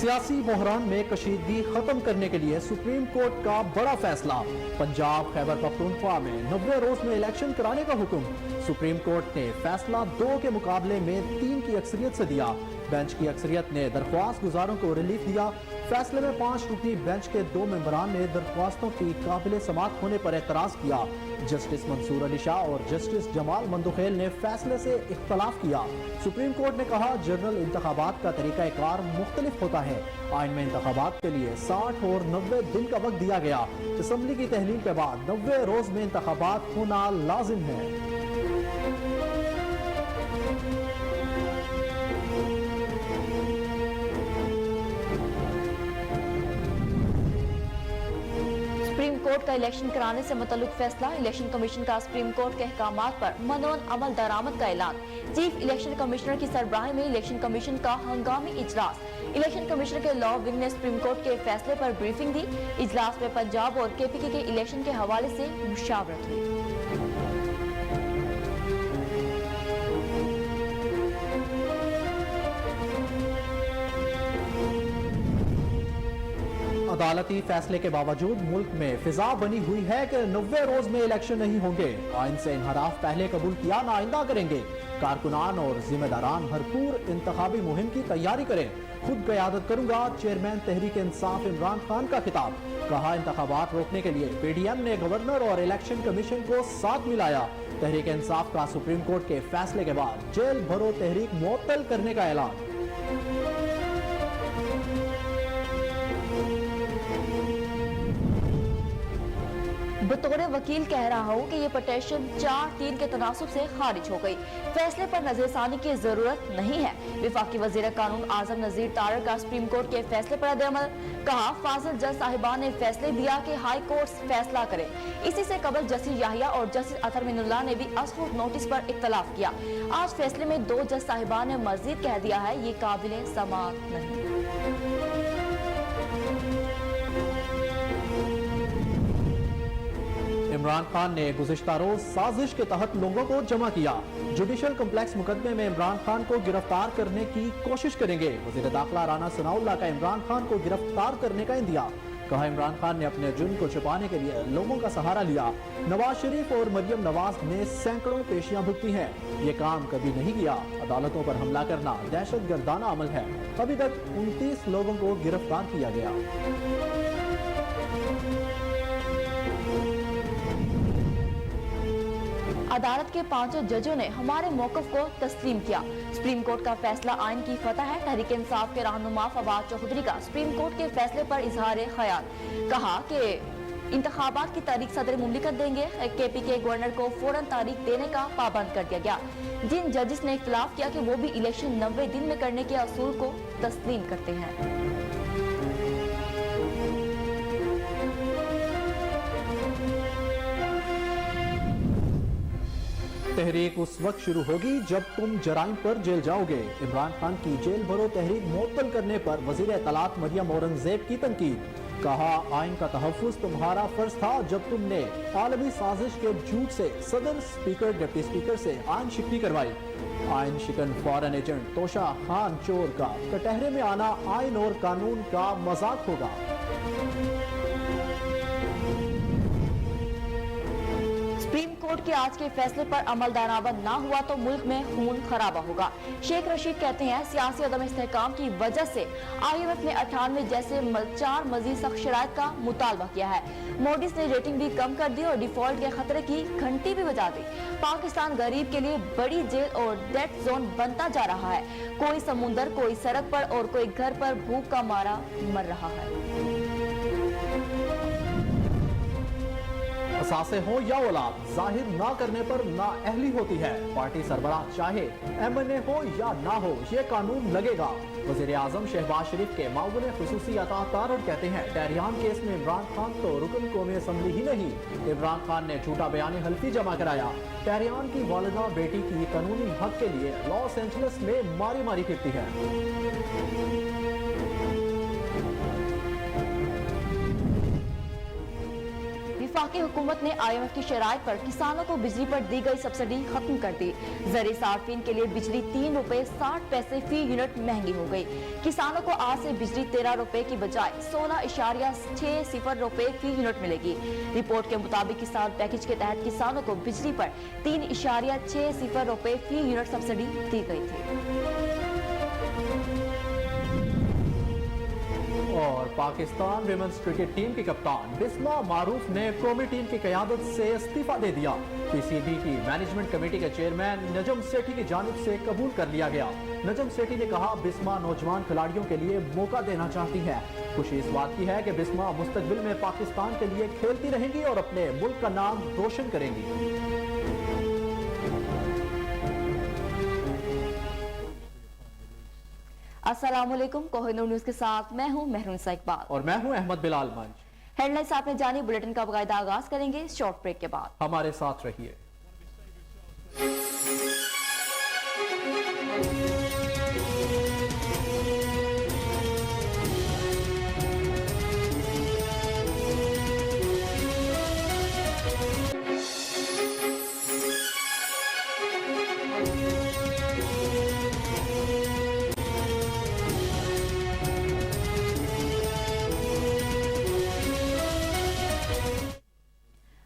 सियासी बहरान में कशीदगी खत्म करने के लिए सुप्रीम कोर्ट का बड़ा फैसला। पंजाब खैबर पख्तूनख्वा में 90 रोज में इलेक्शन कराने का हुक्म। सुप्रीम कोर्ट ने फैसला 2 के मुकाबले में 3 की अक्सरियत से दिया। बेंच की अक्सरियत ने दरख्वास्त गुजारों को रिलीफ दिया। फैसले में 5 रुकनी बेंच के 2 मेंबरान ने दरख्वास्तों की काबिल समाअत होने पर एतराज किया। जस्टिस मंसूर अली शाह और जस्टिस जमाल मंदुखेल ने फैसले से इख्तलाफ किया। सुप्रीम कोर्ट ने कहा जनरल इंतखाबात का तरीकाकार मुख्तलिफ होता है। आइन में इंतखाबात के लिए 60 और 90 दिन का वक्त दिया गया। असम्बली की तहलील के बाद 90 रोज में इंतखाबात होना लाजिम है। सुप्रीम कोर्ट का इलेक्शन कराने से मुतल्लिक फैसला। इलेक्शन कमीशन का सुप्रीम कोर्ट के अहकामात पर मनोन अमल दरामद का ऐलान। चीफ इलेक्शन कमिश्नर की सरबराही में इलेक्शन कमीशन का हंगामी इजलास। इलेक्शन कमिश्नर के लॉ विंग ने सुप्रीम कोर्ट के फैसले पर ब्रीफिंग दी। इजलास में पंजाब और केपीके के इलेक्शन के हवाले से मुशावरत हुई। अदालती फैसले के बावजूद मुल्क में फिजा बनी हुई है कि 90 रोज में इलेक्शन नहीं होंगे। आइन से इनहराफ पहले कबूल किया ना आइंदा करेंगे। कारकुनान और जिम्मेदारान भरपूर इंतखाबी मुहिम की तैयारी करें। खुद क़यादत करूंगा, चेयरमैन तहरीक इंसाफ इमरान खान का खिताब। कहा इंतखाबात रोकने के लिए पीडीएम ने गवर्नर और इलेक्शन कमीशन को साथ मिलाया। तहरीक इंसाफ का सुप्रीम कोर्ट के फैसले के बाद जेल भरो तहरीक मुअत्तल करने का ऐलान। बतौर वकील कह रहा हूँ कि ये पटिशन 4-3 के तनासुब से खारिज हो गई। फैसले पर नजरसानी की जरूरत नहीं है। विफाकी वजीर कानून आजम नजीर तारक का सुप्रीम कोर्ट के फैसले पर अदल। कहा फाजिल जज साहिबान ने फैसले दिया कि हाई कोर्ट फैसला करे। इसी से कबल जस्टिस याहिया और जस्टिस अतर मिनुल्लाह ने भी असहुफ नोटिस पर इख्तलाफ किया। आज फैसले में 2 जज साहिबान ने मजीद कह दिया है ये काबिल समाअत नहीं। इमरान खान ने गुज़िश्ता रोज साजिश के तहत लोगों को जमा किया। जुडिशल कम्प्लेक्स मुकदमे में इमरान खान को गिरफ्तार करने की कोशिश करेंगे। वज़ीर दाखिला राना सनाउल्लाह का इमरान खान को गिरफ्तार करने का इंदिया। कहा इमरान खान ने अपने जुर्म को छुपाने के लिए लोगों का सहारा लिया। नवाज शरीफ और मरियम नवाज ने सैकड़ों पेशियां भुगती हैं। ये काम कभी नहीं किया। अदालतों पर हमला करना दहशत गर्दाना अमल है। अभी तक 29 लोगों को गिरफ्तार किया गया। अदालत के 5 जजों ने हमारे मौक़िफ़ को तस्लीम किया। सुप्रीम कोर्ट का फैसला आइन की फतह है। तहरीक इंसाफ के रहनुमा फवाद चौधरी का सुप्रीम कोर्ट के फैसले पर इजहार ख्याल। कहा कि इंतखाबात की तारीख सदर मुमलिकत देंगे। केपीके गवर्नर को फौरन तारीख देने का पाबंद कर दिया गया। जिन जजिस ने इख्तलाफ किया कि वो भी इलेक्शन 90 दिन में करने के असूल को तस्लीम करते हैं। तहरीक उस वक्त शुरू होगी जब तुम जराइम पर जेल जाओगे। इमरान खान की जेल भरो तहरीक मुअत्तल करने पर वजीर इत्तलात मरियम औरंगजेब की तनकीद। कहा आइन का तहफ़्फ़ुज़ तुम्हारा फर्ज था जब तुमने आलमी साजिश के झूठ से सदर स्पीकर डिप्टी स्पीकर से आइन शिकनी करवाई। आइन शिकन फॉरेन एजेंट तोशा खान चोर का कटहरे में आना आइन और कानून का मजाक होगा। सुप्रीम कोर्ट के आज के फैसले पर अमल दरामद ना हुआ तो मुल्क में खून खराबा होगा। शेख रशीद कहते हैं सियासी अदम इस्तेहकाम की वजह से IMF ने 98 जैसे 4 मजीद सख्त शराइत का मुतालबा किया है। मोडीज ने रेटिंग भी कम कर दी और डिफॉल्ट के खतरे की घंटी भी बजा दी। पाकिस्तान गरीब के लिए बड़ी जेल और डेड जोन बनता जा रहा है। कोई समुंदर, कोई सड़क पर और कोई घर पर भूख का मारा मर रहा है। असासे हो या औलाद जाहिर ना करने पर नाअहली होती है। पार्टी सरबराह चाहे MNA हो या ना हो ये कानून लगेगा। वज़ीर आज़म शहबाज शरीफ के माउन खुसूसी अता तारड़ कहते हैं टहरियान केस में इमरान खान तो रुकन कौमी असम्बली ही नहीं। इमरान खान ने झूठा बयान हल्फी जमा कराया। टहरियान की वालिदा बेटी की कानूनी हक के लिए लॉस एंजलिस में मारी मारी फिरती है। वफाकी हुकूमत ने IMF की शराइत पर किसानों को बिजली पर दी गई सब्सिडी खत्म कर दी। ज़री सार्फिन के लिए बिजली 3 रुपए 60 पैसे फी यूनिट महंगी हो गई। किसानों को आज से बिजली 13 रुपए की बजाय 16.60 रुपए फी यूनिट मिलेगी। रिपोर्ट के मुताबिक किसान पैकेज के तहत किसानों को बिजली पर 3.60 रुपए फी यूनिट सब्सिडी दी गई थी। और पाकिस्तान विमेंस क्रिकेट टीम की कप्तान बिस्मा मारूफ ने कौमी टीम की क़यादत से इस्तीफा दे दिया। PCB की मैनेजमेंट कमेटी के चेयरमैन नजम सेठी की जानिब से कबूल कर लिया गया। नजम सेठी ने कहा, बिस्मा नौजवान खिलाड़ियों के लिए मौका देना चाहती है। खुशी इस बात की है कि बिस्मा मुस्तकबिल में पाकिस्तान के लिए खेलती रहेंगी और अपने मुल्क का नाम रोशन करेंगी। अस्सलामुअलैकुम, कोहिनूर न्यूज़ के साथ मैं हूं महरून इकबाल और मैं हूं अहमद बिलाल मंज। हेडलाइंस आपने जानी, बुलेटिन का बाकायदा आगाज करेंगे शॉर्ट ब्रेक के बाद। हमारे साथ रहिए।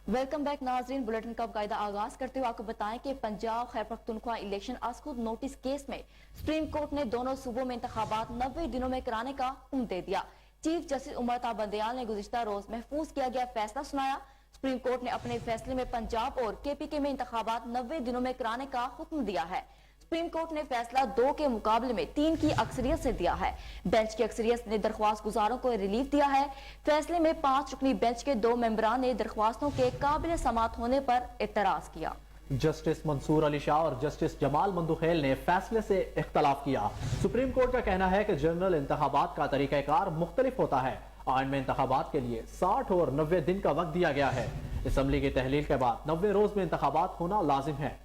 वेलकम बैक नाजरीन, बुलेटिन का बाकायदा आगाज करते हुए आपको बताएं कि पंजाब खैबर पख्तूनख्वा इलेक्शन अस्कुद नोटिस केस में सुप्रीम कोर्ट ने दोनों सूबों में इंतखाबात 90 दिनों में कराने का हुक्म दे दिया। चीफ जस्टिस उमर ता बंदयाल ने गुज़िश्ता रोज महफूज किया गया फैसला सुनाया। सुप्रीम कोर्ट ने अपने फैसले में पंजाब और KPK में इंतखाबात 90 दिनों में कराने का हुक्म दिया है। सुप्रीम कोर्ट ने फैसला 2 के मुकाबले में 3 की अक्सरियत से दिया है। बेंच की अक्सरियत ने दरख्वास्त गुजारों को रिलीफ दिया है। फैसले में 5 रुकनी बेंच के 2 मेंबरान ने दरख्वास्तों के काबिल समात होने पर एतराज किया। जस्टिस मंसूर अली शाह और जस्टिस जमाल मंदुखेल ने फैसले से इख्तलाफ किया। सुप्रीम कोर्ट का कहना है कि जनरल इंतखाबात का तरीक़ाकार मुख्तलिफ होता है। आइन में इंतखाबात के लिए 60 और 90 दिन का वक्त दिया गया है। असम्बली की तहलील के बाद 90 रोज में इंतखाबात होना लाजिम है।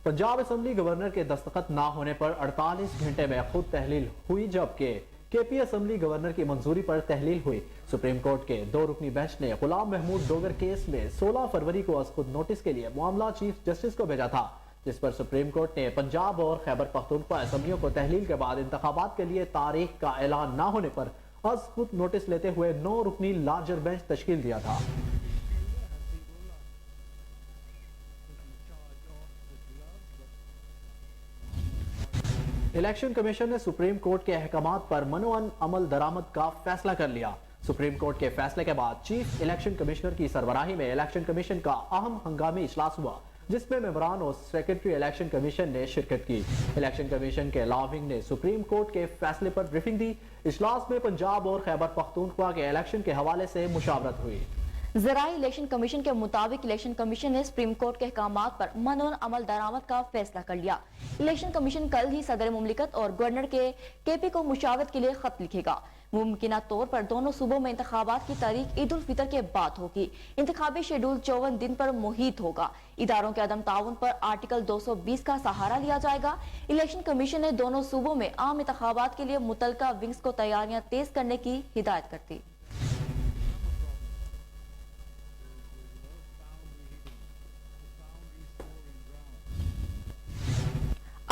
पंजाब असम्बली गवर्नर के दस्तखत ना होने पर 48 घंटे में खुद तहलील हुई, जबकि KP असम्बली गवर्नर की मंजूरी पर तहलील हुई। सुप्रीम कोर्ट के 2 रुकनी बेंच ने गुलाम महमूद डोगर केस में 16 फरवरी को खुद नोटिस के लिए मामला चीफ जस्टिस को भेजा था, जिस पर सुप्रीम कोर्ट ने पंजाब और खैबर पख्तूनख्वा असम्बलियों को तहलील के बाद इंतखाबात के लिए तारीख का ऐलान ना होने पर खुद नोटिस लेते हुए 9 रुकनी लार्जर बेंच तश्कील दिया था। इलेक्शन कमीशन ने सुप्रीम कोर्ट के अहकामात पर मनोअन अमल दरामद का फैसला कर लिया। सुप्रीम कोर्ट के फैसले के बाद चीफ इलेक्शन कमिश्नर की सरबराही में इलेक्शन कमीशन का अहम हंगामी इजलास हुआ, जिसमें मेंबरान और सेक्रेटरी इलेक्शन कमीशन ने शिरकत की। इलेक्शन कमीशन के लॉ विंग ने सुप्रीम कोर्ट के फैसले पर ब्रीफिंग दी। इजलास में पंजाब और खैबर पख्तूनख्वा के इलेक्शन के हवाले से मुशावरत हुई। ज़राई इलेक्शन कमीशन के मुताबिक इलेक्शन कमीशन ने सुप्रीम कोर्ट के अहकामात पर मनोन अमल दरामद का फैसला कर लिया। इलेक्शन कमीशन कल ही सदर मुमलिकत और गवर्नर के KP को मुशावरत के लिए खत लिखेगा। मुमकिना तौर पर दोनों सूबों में इंतखाबात की तारीख ईद उल फितर के बाद होगी। इंतखाबी शेड्यूल 54 दिन पर मुहित होगा। इदारों के अदम ताउन पर आर्टिकल 220 का सहारा लिया जाएगा। इलेक्शन कमीशन ने दोनों सूबों में आम इंतखाबात के लिए मुतलका विंग्स को तैयारियां तेज करने की हिदायत कर दी।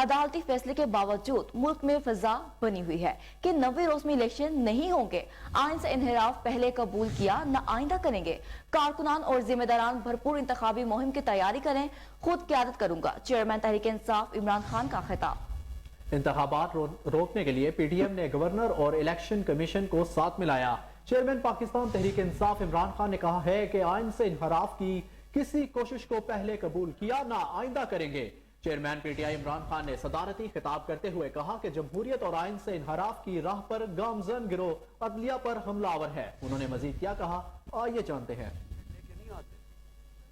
अदालती फैसले के बावजूद मुल्क में फजा बनी हुई है कि 90 रोज में इलेक्शन नहीं होंगे। आइन से इनहराफ पहले कबूल किया, न आइंदा करेंगे। कारकुनान और जिम्मेदारान भरपूर इंतखाबी मुहिम की तैयारी करें। खुद क़यादत करूंगा, चेयरमैन तहरीक इंसाफ इमरान खान का खिताब। इंतखाबात रोकने के लिए PTM ने गवर्नर और इलेक्शन कमीशन को साथ मिलाया। चेयरमैन पाकिस्तान तहरीक इंसाफ इमरान खान ने कहा है कि आइन से इनहराफ की किसी कोशिश को पहले कबूल किया, ना आइंदा करेंगे। चेयरमैन PTI इमरान खान ने सदारती खिताब करते हुए कहा कि जमहूरियत और आइन से इनहराफ की राह पर गामजन गिरोह अदलिया पर हमलावर है। उन्होंने मजीद क्या कहा, आइए जानते हैं।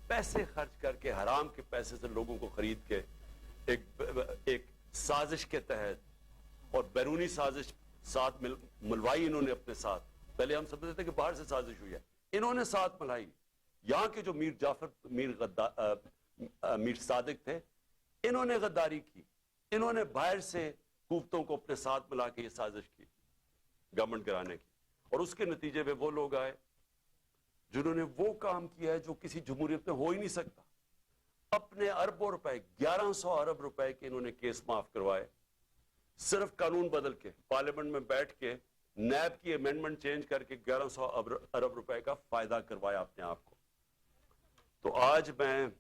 पैसे खर्च करके, हराम के पैसे से लोगों को खरीद के एक साजिश के तहत और बैरूनी साजिश साथ मिलवाई इन्होंने अपने साथ। पहले हम समझते थे कि बाहर से साजिश हुई है, इन्होंने साथ मिलाई। यहाँ के जो मीर जाफर, मीर सादिक थे, इन्होंने गद्दारी की। इन्होंने बाहर से कुफ्तों को अपने साथ मिला के ये साजिश की गवर्नमेंट गिराने की, और उसके नतीजे में वो लोग आए जिन्होंने वो काम किया है जो किसी जमहूरियत में हो ही नहीं सकता। अपने अरबों रुपए, 1100 अरब रुपए के इन्होंने केस माफ करवाए, सिर्फ कानून बदल के, पार्लियामेंट में बैठ के नैब की अमेंडमेंट चेंज करके 1100 अरब रुपए का फायदा करवाया अपने आप को। तो आज मैं,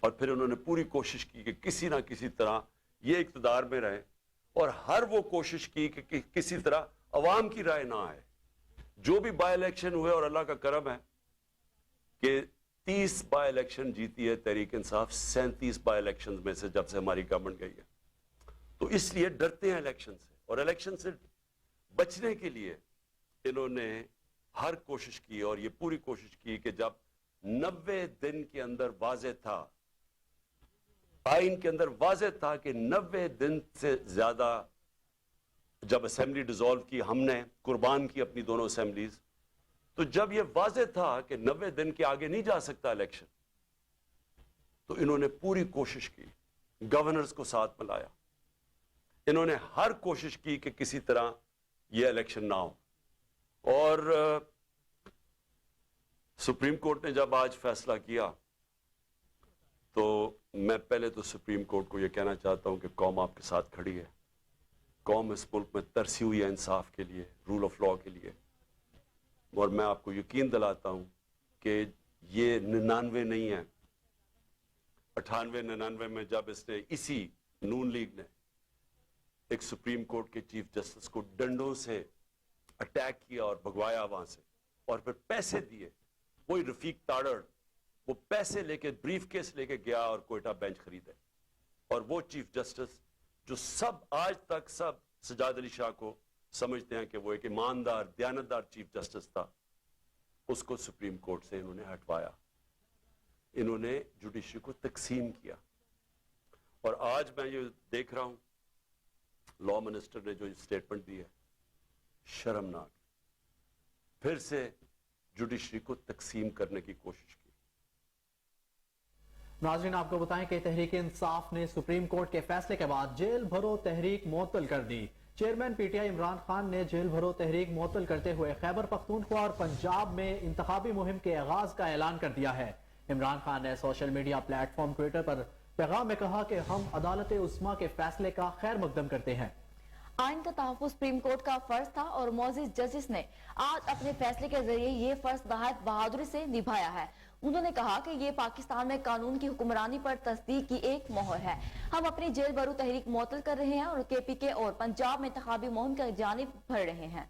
और फिर उन्होंने पूरी कोशिश की कि किसी ना किसी तरह ये इक्तदार में रहे, और हर वो कोशिश की कि किसी तरह अवाम की राय ना आए। जो भी बाय इलेक्शन हुए, और अल्लाह का करम है कि 30 बाय इलेक्शन जीती है तहरीक इंसाफ 37 बाय इलेक्शन में से, जब से हमारी गवर्नमेंट गई है। तो इसलिए डरते हैं इलेक्शन से, और इलेक्शन से बचने के लिए इन्होंने हर कोशिश की, और ये पूरी कोशिश की कि जब 90 दिन के अंदर वाज़ेह था, आइन के अंदर वाज़ेह था कि 90 दिन से ज्यादा, जब असेंबली डिसॉल्व की हमने, कुर्बान की अपनी दोनों असेंबलीज, तो जब यह वाज़ेह था कि 90 दिन के आगे नहीं जा सकता इलेक्शन, तो इन्होंने पूरी कोशिश की, गवर्नर्स को साथ मिलाया, इन्होंने हर कोशिश की कि किसी तरह यह इलेक्शन ना हो। और सुप्रीम कोर्ट ने जब आज फैसला किया, तो मैं पहले तो सुप्रीम कोर्ट को यह कहना चाहता हूं कि कौम आपके साथ खड़ी है। कौम इस मुल्क में तरसी हुई है इंसाफ के लिए, रूल ऑफ लॉ के लिए, और मैं आपको यकीन दिलाता हूं कि ये 99 नहीं है, 98-99 में जब इसने, इसी नून लीग ने एक सुप्रीम कोर्ट के चीफ जस्टिस को डंडों से अटैक किया और भगवाया वहां से, और फिर पैसे दिए, वही रफीक ताड़ड़ वो पैसे लेके, ब्रीफ केस लेके गया और कोयटा बेंच खरीदे, और वो चीफ जस्टिस जो सब आज तक सब सजाद अली शाह को समझते हैं कि वो एक ईमानदार, दयानतदार चीफ जस्टिस था, उसको सुप्रीम कोर्ट से इन्होंने हटवाया। इन्होंने जुडिशरी को तकसीम किया। और आज मैं ये देख रहा हूं, लॉ मिनिस्टर ने जो स्टेटमेंट दी है, शर्मनाक, फिर से जुडिशरी को तकसीम करने की कोशिश की। नाज़रीन, आपको बताएं कि तहरीक इंसाफ ने सुप्रीम कोर्ट के फैसले के बाद जेल भरो तहरीक मुअत्तल कर दी। चेयरमैन पीटीआई इमरान खान ने जेल भरो तहरीक मुअत्तल करते हुए खैबर पख्तूनख्वा और पंजाब में इंतखाबी मुहिम के आगाज का ऐलान कर दिया है। इमरान खान ने सोशल मीडिया प्लेटफॉर्म ट्विटर पर पैगाम में कहा कि हम अदालत उस्मा के फैसले का खैर मकदम करते हैं। आइन का तहफ़्फ़ुज़ सुप्रीम कोर्ट का फर्ज था और मौजूद जजेस ने आज अपने फैसले के जरिए ये फर्ज बहुत बहादुरी से निभाया है। उन्होंने कहा कि ये पाकिस्तान में कानून की हुक्मरानी पर तस्दीक की एक मोहर है। हम अपनी जेल भरो तहरीक मुअत्तल कर रहे हैं और KPK और पंजाब में इंतखाबी मुहिम की जानिब बढ़ रहे हैं।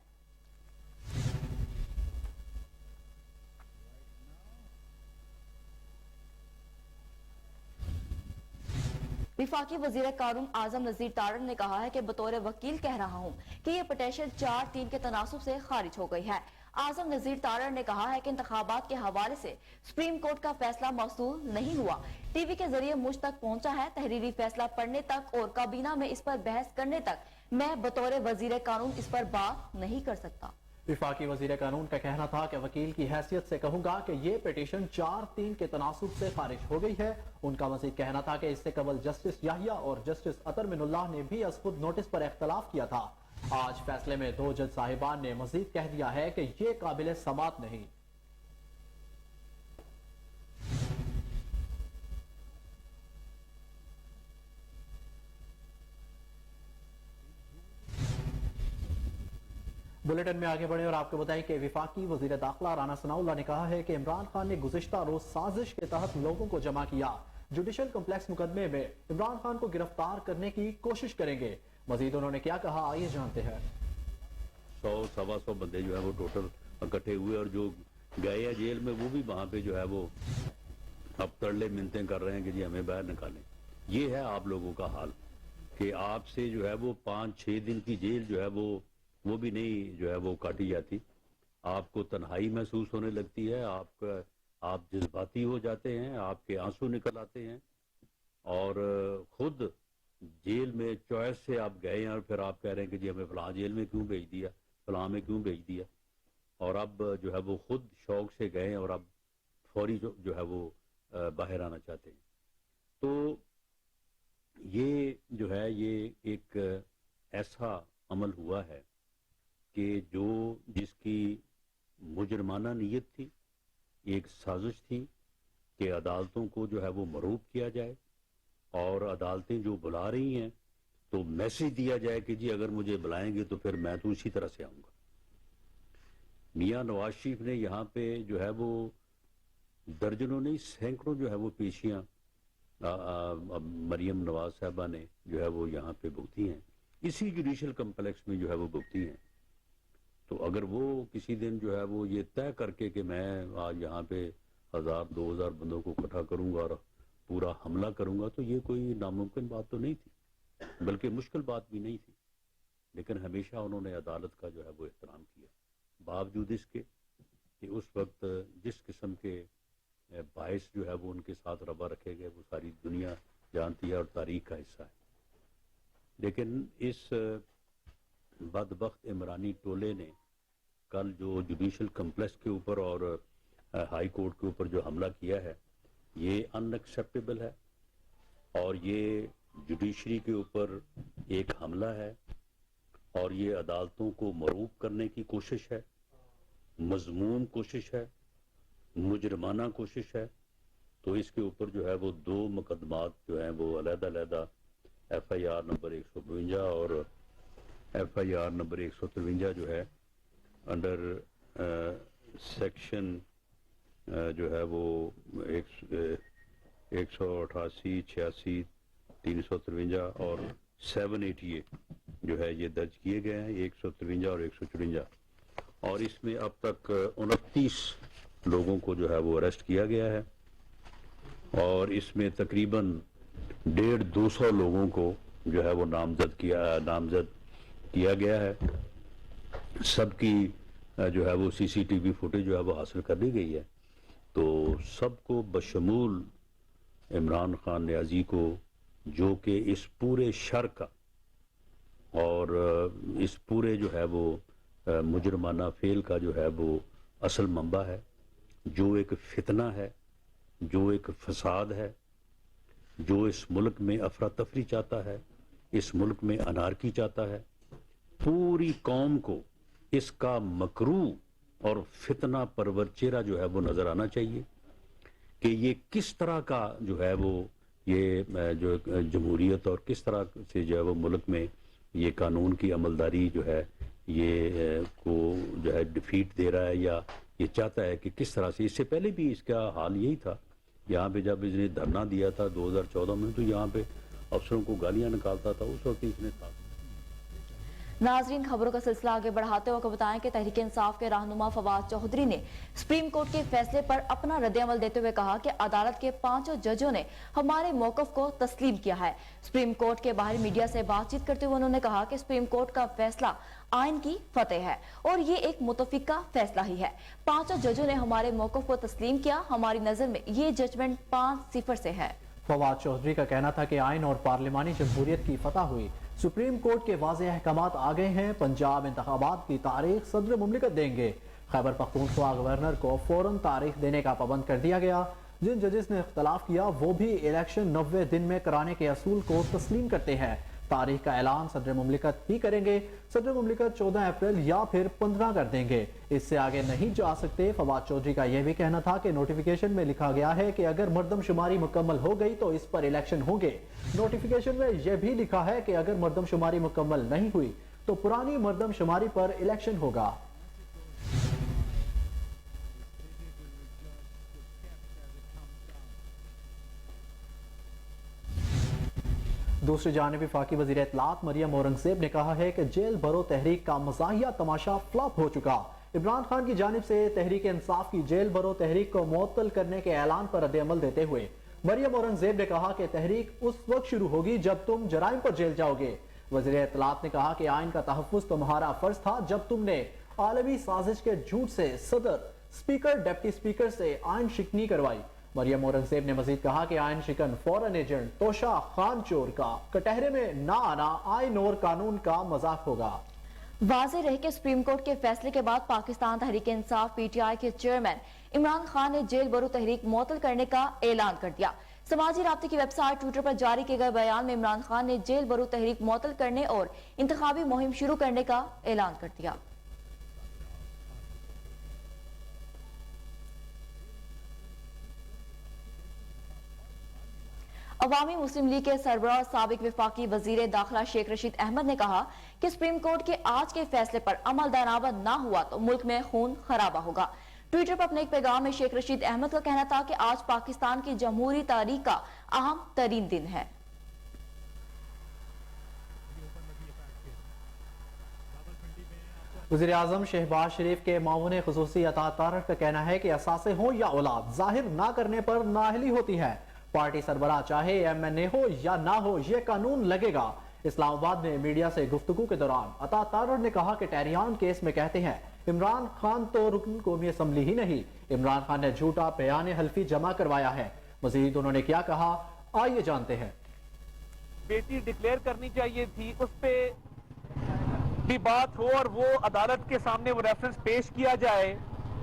विफाकी वजीर कानून आजम नजीर तारड़ ने कहा है कि बतौर वकील कह रहा हूँ कि ये पिटीशन 4-3 के तनासुब से खारिज हो गई है। आजम नजीर तारड़ ने कहा है कि इंतखाबात के हवाले से सुप्रीम कोर्ट का फैसला मौसूल नहीं हुआ, टीवी के जरिए मुझ तक पहुंचा है। तहरीरी फैसला पढ़ने तक और काबीना में इस पर बहस करने तक मैं बतौर वजीर कानून इस पर बात नहीं कर सकता। विफाकी वजीर कानून का कहना था कि वकील की हैसियत से कहूंगा कि ये पिटीशन 4-3 के तनासुब से खारिज हो गई है। उनका मजीद कहना था कि इससे कबल जस्टिस याहिया और जस्टिस अतर मिनुल्लाह ने भी अज खुद नोटिस पर इख्तलाफ किया था। आज फैसले में 2 जज साहिबान ने मजीद कह दिया है कि ये काबिल समात नहीं। बुलेटिन में आगे बढ़े और आपको बताएं कि विफाकी वजीर दाखिला राना सनाउल्लाह ने कहा है कि इमरान खान ने गुज़िश्ता रोज साजिश के तहत लोगों को जमा किया। जुडिशल कॉम्प्लेक्स मुकदमे में इमरान खान को गिरफ्तार करने की कोशिश करेंगे। मजीद उन्होंने क्या कहा, आइए जानते हैं। 100-125 बंदे जो है वो टोटल इकट्ठे हुए, और जो गए हैं जेल में वो भी वहां पे जो है वो अब तरले मिन्नतें कर रहे हैं कि जी हमें बाहर निकालें। ये है आप लोगों का हाल कि आपसे जो है वो 5-6 दिन की जेल जो है वो भी नहीं जो है वो काटी जाती। आपको तन्हाई महसूस होने लगती है, आप जज्बाती हो जाते हैं, आपके आंसू निकल आते हैं, और खुद जेल में चॉइस से आप गए हैं और फिर आप कह रहे हैं कि जी हमें फलां जेल में क्यों भेज दिया, फलां में क्यों भेज दिया, और अब जो है वो खुद शौक से गए और अब फौरी जो है वो बाहर आना चाहते हैं। तो ये जो है ये एक ऐसा अमल हुआ है कि जिसकी मुजरमाना नीयत थी एक साजिश थी कि अदालतों को जो है वो मरूब किया जाए और अदालतें जो बुला रही हैं तो मैसेज दिया जाए कि जी अगर मुझे बुलाएंगे तो फिर मैं तो उसी तरह से आऊंगा। मियां नवाज शरीफ ने यहाँ पे जो है वो दर्जनों नहीं सैकड़ों जो है वो पेशियां मरियम नवाज साहबा ने जो है वो यहाँ पे भुगती हैं, इसी जुडिशल कम्प्लेक्स में जो है वो भुगती हैं। तो अगर वो किसी दिन जो है वो ये तय करके कि मैं आज यहाँ पे 1000-2000 बंदों को इकट्ठा करूंगा और पूरा हमला करूंगा, तो ये कोई नामुमकिन बात तो नहीं थी, बल्कि मुश्किल बात भी नहीं थी। लेकिन हमेशा उन्होंने अदालत का जो है वो एहतराम किया, बावजूद इसके कि उस वक्त जिस किस्म के बायस जो है वो उनके साथ रबा रखे गए वो सारी दुनिया जानती है और तारीख का हिस्सा है। लेकिन इस बदबख्त इमरानी टोले ने कल जो जुडिशल कम्प्लेक्स के ऊपर और हाई कोर्ट के ऊपर जो हमला किया है ये अनएक्सेप्टेबल है और ये जुडिशरी के ऊपर एक हमला है और ये अदालतों को मरूब करने की कोशिश है, मजमूम कोशिश है, मुजरमाना कोशिश है। तो इसके ऊपर जो है वो 2 मुकदमात जो हैं वो अलग-अलग FIR नंबर 152 और FIR नंबर 153 जो है अंडर सेक्शन जो है वो 188, 86, 353 और 788 जो है ये दर्ज किए गए हैं, 153 और 154। और इसमें अब तक 29 लोगों को जो है वो अरेस्ट किया गया है और इसमें तकरीबन 150-200 लोगों को जो है वो नामजद किया गया है। सबकी जो है वो CCTV फुटेज जो है वो हासिल कर ली गई है। तो सबको बशमूल इमरान खान न्याजी को, जो कि इस पूरे शर का और इस पूरे जो है वो मुजरमाना फेल का जो है वो असल मंबा है, जो एक फितना है, जो एक फसाद है, जो इस मुल्क में अफरा तफरी चाहता है, इस मुल्क में अनारकी चाहता है। पूरी कौम को इसका मकरू और फितना परवर चेहरा जो है वो नजर आना चाहिए कि ये किस तरह का जो है वो ये जो जमहूरियत और किस तरह से जो है वो मुल्क में ये कानून की अमलदारी जो है ये को जो है डिफीट दे रहा है या ये चाहता है कि किस तरह से। इससे पहले भी इसका हाल यही था, यहाँ पे जब इसने धरना दिया था 2014 में तो यहाँ पे अफसरों को गालियां निकालता था, उस वक्त इसने था। नाजरीन, खबरों का सिलसिला आगे बढ़ाते हुए बताएं कि तहरीक इंसाफ के रहनुमा फवाद चौधरी ने सुप्रीम कोर्ट के फैसले पर अपना रद्द-ए-अमल देते हुए कहा कि अदालत के 5 जजों ने हमारे मौकफ को तस्लीम किया है। सुप्रीम कोर्ट के बाहर मीडिया से बातचीत करते हुए उन्होंने कहा कि सुप्रीम कोर्ट का फैसला आइन की फतेह है और ये एक मुतफिका फैसला ही है। 5 जजों ने हमारे मौकफ को तस्लीम किया। हमारी नजर में ये जजमेंट 5-0 से है। फवाद चौधरी का कहना था कि आइन और पार्लिमानी जमहूरियत की फतह हुई। सुप्रीम कोर्ट के वाज़ेह अहकामात आ गए हैं। पंजाब इंतखाबात की तारीख सदर मुमलिकत देंगे। खैबर पख्तूनख्वा गवर्नर को फौरन तारीख देने का पाबंद कर दिया गया। जिन जजेस ने इख्तलाफ किया वो भी इलेक्शन 90 दिन में कराने के असूल को तस्लीम करते हैं। तारीख का ऐलान सदर मुमलिकत ही करेंगे। सदर मुमलिकत 14 अप्रैल या फिर 15 कर देंगे, इससे आगे नहीं जा सकते। फवाद चौधरी का यह भी कहना था कि नोटिफिकेशन में लिखा गया है कि अगर मर्दमशुमारी मुकम्मल हो गई तो इस पर इलेक्शन होंगे। नोटिफिकेशन में यह भी लिखा है कि अगर मर्दमशुमारी मुकम्मल नहीं हुई तो पुरानी मर्दमशुमारी पर इलेक्शन होगा। दूसरी जानिब वफाकी वज़ीर इत्तलात मरियम औरंगज़ेब ने कहा है कि जेल भरो तहरीक का मज़ाहिया तमाशा फ्लॉप हो चुका। इमरान खान की जानिब से तहरीक इंसाफ की जेल भरो तहरीक को मुअत्तल करने के ऐलान पर रद्द-ए-अमल देते हुए मरियम औरंगज़ेब ने कहा कि तहरीक उस वक्त शुरू होगी जब तुम जराइम पर जेल जाओगे। वज़ीर इत्तलात ने कहा कि आइन का तहफ़्फ़ुज़ तुम्हारा फर्ज था जब तुमने आलमी साजिश के झूठ से सदर, स्पीकर, डिप्टी स्पीकर से आइन शिकनी करवाई। मरियम औरंगज़ेब ने मजीद कहा कि आइन शिकन फॉरेन एजेंट तोशा खान चोर का कटहरे में ना आना आइन और कानून का मजाक होगा। वाज़ेह रहे कि सुप्रीम कोर्ट के फैसले के बाद पाकिस्तान तहरीक इंसाफ PTI के चेयरमैन इमरान खान ने जेल भरो तहरीक मुअत्तल करने का ऐलान कर दिया। समाजी राब्ते की वेबसाइट ट्विटर पर जारी किए गए बयान में इमरान खान ने जेल भरो तहरीक मुअत्तल करने और इंतखाबी मुहिम शुरू करने का ऐलान कर दिया। अवामी मुस्लिम लीग के सरबराह साबिक विफाकी वजीर दाखिला शेख रशीद अहमद ने कहा कि सुप्रीम कोर्ट के आज के फैसले पर अमल दरामद न हुआ तो मुल्क में खून खराबा होगा। ट्विटर पर अपने एक पैगाम में शेख रशीद अहमद का कहना था कि आज पाकिस्तान की जमहूरी तारीख का अहम तरीन दिन है। वज़ीर आज़म शहबाज शरीफ के मामून खुसूसी अता तारड़ का कहना है कि असासे हो या औलाद जाहिर ना करने पर नाअहली होती है। पार्टी सरबराह चाहे MNA हो या ना हो, ये कानून लगेगा। इस्लामाबाद में मीडिया से गुफ्तगू के दौरान अता तारड़ ने कहा कि टहरियान केस में कहते हैं इमरान खान तो रुकन कौमी असम्बली ही नहीं, इमरान खान ने झूठा बयान हल्फी जमा करवाया है। मजीद उन्होंने क्या कहा, आइए जानते हैं। बेटी डिक्लेयर करनी चाहिए थी, उस पे भी बात हो और वो अदालत के सामने वो रेफरेंस पेश किया जाए।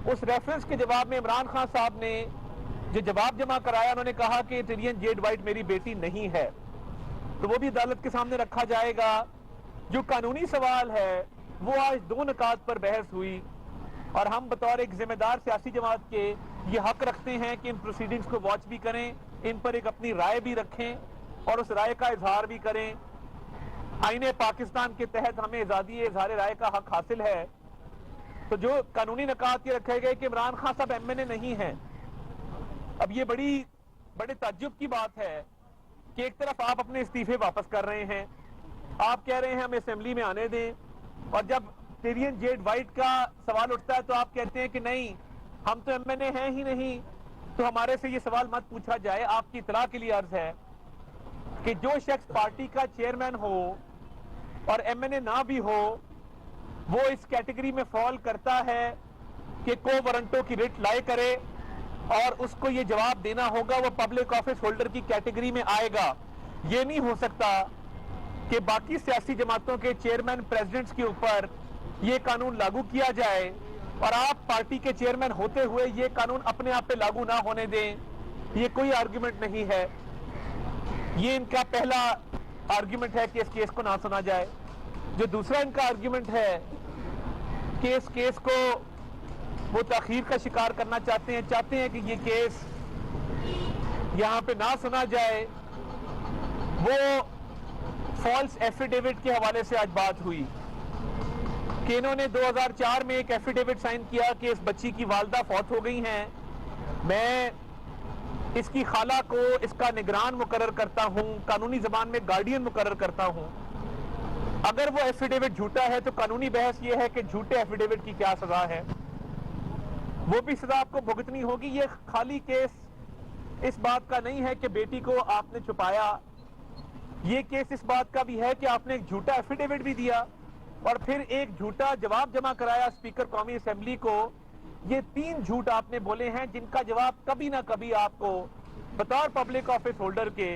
उस रेफरेंस के जवाब में इमरान खान साहब ने जो जवाब जमा कराया, उन्होंने कहा कि टिरियन जेड वाइट मेरी बेटी नहीं है, तो वो भी अदालत के सामने रखा जाएगा। जो कानूनी सवाल है वो आज दो निकात पर बहस हुई और हम बतौर एक जिम्मेदार सियासी जमात के ये हक रखते हैं कि इन प्रोसीडिंग्स को वॉच भी करें, इन पर एक अपनी राय भी रखें और उस राय का इजहार भी करें। आईने पाकिस्तान के तहत हमें आजादी इजहार राय का हक हासिल है। तो जो कानूनी निकात ये रखे गए कि इमरान खान साहब MNA नहीं है। अब ये बड़े ताज्जुब की बात है कि एक तरफ आप अपने इस्तीफे वापस कर रहे हैं, आप कह रहे हैं हमें असेंबली में आने दें, और जब टिरियन जेड वाइट का सवाल उठता है तो आप कहते हैं कि नहीं हम तो MNA हैं ही नहीं, तो हमारे से ये सवाल मत पूछा जाए। आपकी इतला के लिए अर्ज है कि जो शख्स पार्टी का चेयरमैन हो और MNA ना भी हो, वो इस कैटेगरी में फॉल करता है कि को वारंटों की रिट लाए करे और उसको ये जवाब देना होगा, वो पब्लिक ऑफिस होल्डर की कैटेगरी में आएगा। ये नहीं हो सकता कि बाकी सियासी जमातों के चेयरमैन प्रेसिडेंट्स के ऊपर ये कानून लागू किया जाए और आप पार्टी के चेयरमैन होते हुए ये कानून अपने आप पे लागू ना होने दें। ये कोई आर्गुमेंट नहीं है। ये इनका पहला आर्गुमेंट है कि इस केस को ना सुना जाए। जो दूसरा इनका आर्गुमेंट है कि इस केस को वो ताखीर का शिकार करना चाहते हैं कि ये केस यहां पे ना सुना जाए। वो फॉल्स एफिडेविट के हवाले से आज बात हुई कि इन्होंने 2004 में एक एफिडेविट साइन किया कि इस बच्ची की वालदा फौत हो गई हैं, मैं इसकी खाला को इसका निगरान मुकर्रर करता हूं, कानूनी जबान में गार्डियन मुकर्रर करता हूं। अगर वो एफिडेविट झूठा है तो कानूनी बहस ये है कि झूठे एफिडेविट की क्या सजा है, वो भी सजा आपको भुगतनी होगी। ये खाली केस इस बात का नहीं है कि बेटी को आपने छुपाया, ये केस इस बात का भी है कि आपने एक झूठा एफिडेविट भी दिया और फिर एक झूठा जवाब जमा कराया स्पीकर कौमी असेंबली को। ये 3 झूठ आपने बोले हैं जिनका जवाब कभी ना कभी आपको बतौर पब्लिक ऑफिस होल्डर के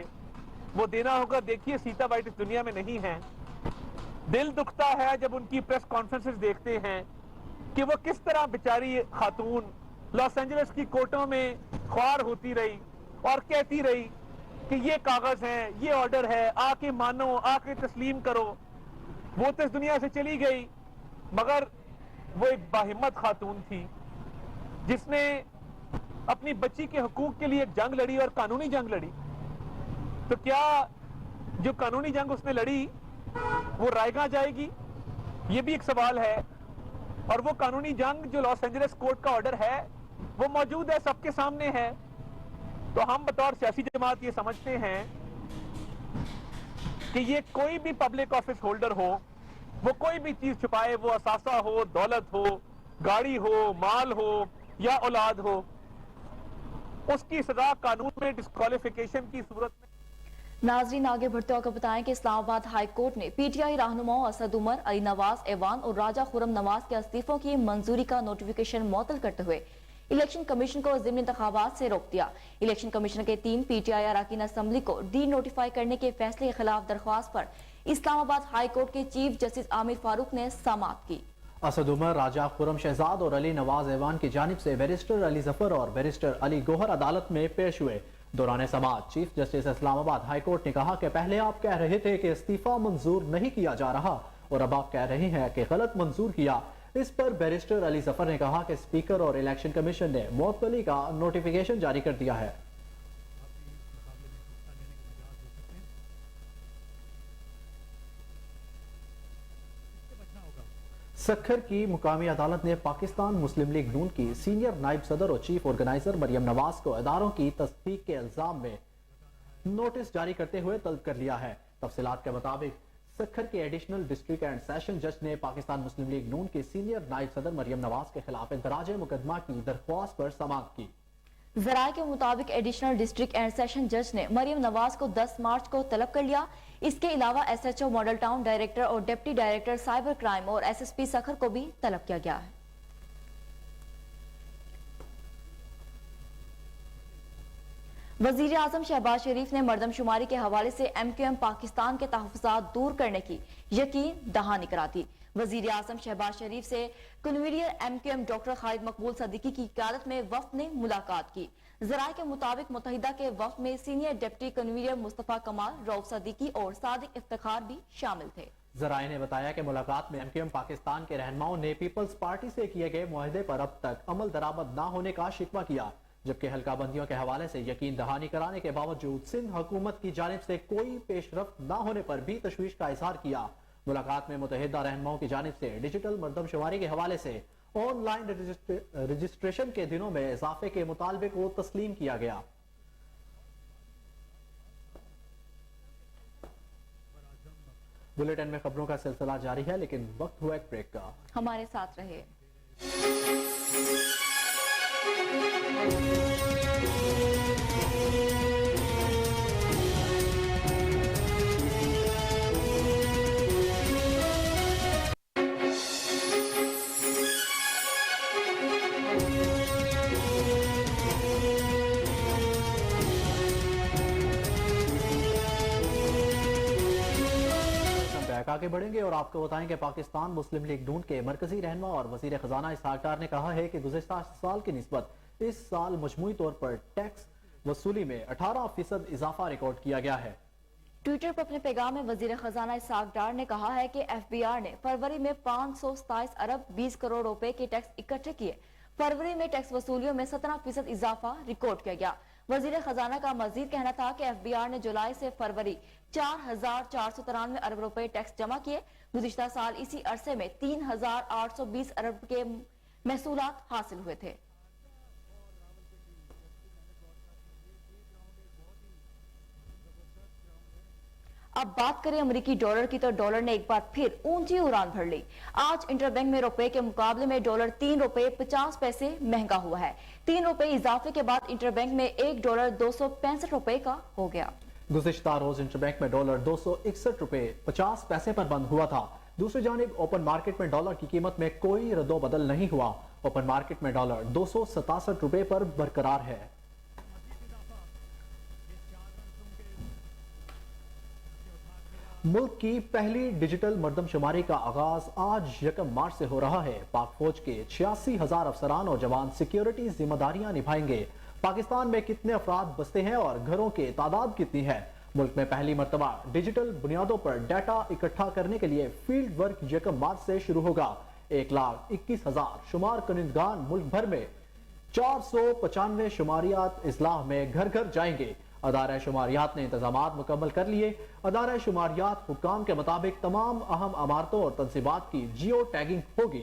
वो देना होगा। देखिए सीता वाइट इस दुनिया में नहीं है। दिल दुखता है जब उनकी प्रेस कॉन्फ्रेंसेस देखते हैं कि वो किस तरह बेचारी खातून लॉस एंजलिस की कोर्टों में ख्वार होती रही और कहती रही कि ये कागज है, ये ऑर्डर है, आके मानो, आके तस्लीम करो। वो तो इस दुनिया से चली गई, मगर वो एक बाहिम्मत खातून थी जिसने अपनी बच्ची के हुकूक के लिए एक जंग लड़ी और कानूनी जंग लड़ी। तो क्या जो कानूनी जंग उसने लड़ी वो रायगा जाएगी? ये भी एक सवाल है। और वो कानूनी जंग जो लॉस एंजलिस कोर्ट का ऑर्डर है वो मौजूद है, सबके सामने है। तो हम बतौर सियासी जमात ये समझते हैं कि ये कोई भी पब्लिक ऑफिस होल्डर हो, वो कोई भी चीज छुपाए, वो असासा हो, दौलत हो, गाड़ी हो, माल हो या औलाद हो, उसकी सजा कानून में डिस्क्वालिफिकेशन की सूरत में। नाजरीन आगे बढ़ते हुए बताएं कि इस्लामाबाद हाई कोर्ट ने PTI रहनुमाओं असद उमर, अली नवाज ऐवान और राजा खुरम नवाज के इस्तीफों की मंजूरी का नोटिफिकेशन मुअत्तल करते हुए इलेक्शन कमीशन को ज़िमनी इंतखाबात से रोक दिया। इलेक्शन कमीशन के 3 PTI अरकान असम्बली को डी नोटिफाई करने के फैसले के खिलाफ दरख्वास्त पर इस्लामाबाद हाई कोर्ट के चीफ जस्टिस आमिर फारूक ने समाअत की। असद उमर, राजा खुरम शहजाद और अली नवाज ऐवान की जानिब से बैरिस्टर अली जफर और बैरिस्टर अली गोहर अदालत में पेश हुए। दौरान समाअत chief justice Islamabad high court ने कहा कि पहले आप कह रहे थे कि इस्तीफा मंजूर नहीं किया जा रहा और अब आप कह रहे हैं कि गलत मंजूर किया। इस पर बैरिस्टर अली जफर ने कहा कि स्पीकर और इलेक्शन कमीशन ने मुअत्तली का नोटिफिकेशन जारी कर दिया है। सखर की मुकामी अदालत ने पाकिस्तान मुस्लिम लीग नून की सीनियर नायब सदर और चीफ ऑर्गेनाइजर मरियम नवाज को इदारों की तस्दीक के इल्जाम में नोटिस जारी करते हुए तलब कर लिया है। तफसीलात के मुताबिक सखर के एडिशनल डिस्ट्रिक्ट एंड सेशन जज ने पाकिस्तान मुस्लिम लीग नून के सीनियर नायब सदर मरियम नवाज के खिलाफ इंदराज मुकदमा की दरख्वास्त पर समाअत की। जराये के मुताबिक एडिशनल डिस्ट्रिक्ट एंड सेशन जज ने मरियम नवाज को 10 मार्च को तलब कर लिया। इसके अलावा SHO मॉडल टाउन डायरेक्टर और डिप्टी डायरेक्टर साइबर क्राइम और SSP सखर को भी तलब किया गया है। वजीर आजम शहबाज शरीफ ने मर्दमशुमारी के हवाले से MQM पाकिस्तान के तहफ़्फ़ुज़ात दूर करने की यकीन दहानी करा दी। वजीर आजम शहबाज शरीफ से कन्वीनियर MQM डॉक्टर खालिद मकबूल सदीकी की क़यादत में वफ्द ने मुलाकात की। जराये के मुताबिक मुत्तहिदा के वफ्द में सीनियर डिप्टी कन्वीनियर मुस्तफा कमाल, रऊफ सदीकी और सादिक इफ्तिखार भी शामिल थे। जराये ने बताया कि मुलाकात में MQM पाकिस्तान के रहनुमाओं ने पीपल्स पार्टी से किए गए मुआहदे पर अब तक अमल दरामद न होने का शिकवा किया, जबकि हल्का बंदियों के हवाले से यकीन दहानी कराने के बावजूद सिंध हुकूमत की जानिब से कोई पेशरफ्त न होने पर भी तशवीश का इजहार किया। मुलाकात में मुत्तहिदा रहनुमाओं की जानिब से डिजिटल मर्दमशुमारी के हवाले से ऑनलाइन रजिस्ट्रेशन के दिनों में इजाफे के मुतालबे को तस्लीम किया गया। बुलेटिन में खबरों का सिलसिला जारी है, लेकिन वक्त हुआ एक ब्रेक का। हमारे साथ रहे। आगे बढ़ेंगे और आपको बताएंगे पाकिस्तान मुस्लिम लीग नून के मरकजी रहनुमा और वजीर खजाना इसहाक डार ने कहा है कि गुज़िश्ता साल की निस्बत इस साल मजमूई तौर पर टैक्स वसूली में 18% इजाफा रिकॉर्ड किया गया है। ट्विटर पर अपने पैगाम में वजीर खजाना इसहाक डार ने कहा है कि FBR ने फरवरी में 527 अरब 20 करोड़ रुपए के टैक्स इकट्ठे किए। फरवरी में टैक्स वसूलियों में 17% इजाफा रिकॉर्ड किया गया। वजीर खजाना का मजीद कहना था कि FBR ने जुलाई से फरवरी 4,493 अरब रुपए टैक्स जमा किए। गुज़िश्ता साल इसी अरसे में 3,820 अरब के महसूलात हासिल हुए थे। अब बात करें अमेरिकी डॉलर की, तो डॉलर ने एक बार फिर ऊंची उड़ान भर ली। आज इंटरबैंक में रुपए के मुकाबले में डॉलर 3 रुपए 50 पैसे महंगा हुआ है। 3 रुपए इजाफे के बाद इंटरबैंक में $1 265 रुपए का हो गया। गुज़िश्ता रोज इंटरबैंक में डॉलर 261 रुपए 50 पैसे पर बंद हुआ था। दूसरी जानिब ओपन मार्केट में डॉलर की कीमत में कोई रद्दोबदल नहीं हुआ। ओपन मार्केट में डॉलर 267 रुपए पर बरकरार है। मुल्क की पहली डिजिटल मर्दमशुमारी का आगाज आज 1 मार्च से हो रहा है। पाक फौज के 86,000 अफसरान और जवान सिक्योरिटी जिम्मेदारियां निभाएंगे। पाकिस्तान में कितने अफराद बसते हैं और घरों की तादाद कितनी है? मुल्क में पहली मर्तबा डिजिटल बुनियादों पर डाटा इकट्ठा करने के लिए फील्ड वर्क 1 मार्च से शुरू होगा। 1,21,000 शुमार कुनिंदगान मुल्क भर में 495 शुमारियात इस्लाह में घर घर जाएंगे। अदारा शुमारियात ने इंतजामात मुकम्मल कर लिए। अदारा शुमारियात हुक्काम के मुताबिक तमाम अहम इमारतों और तंसीबात की जियो टैगिंग होगी।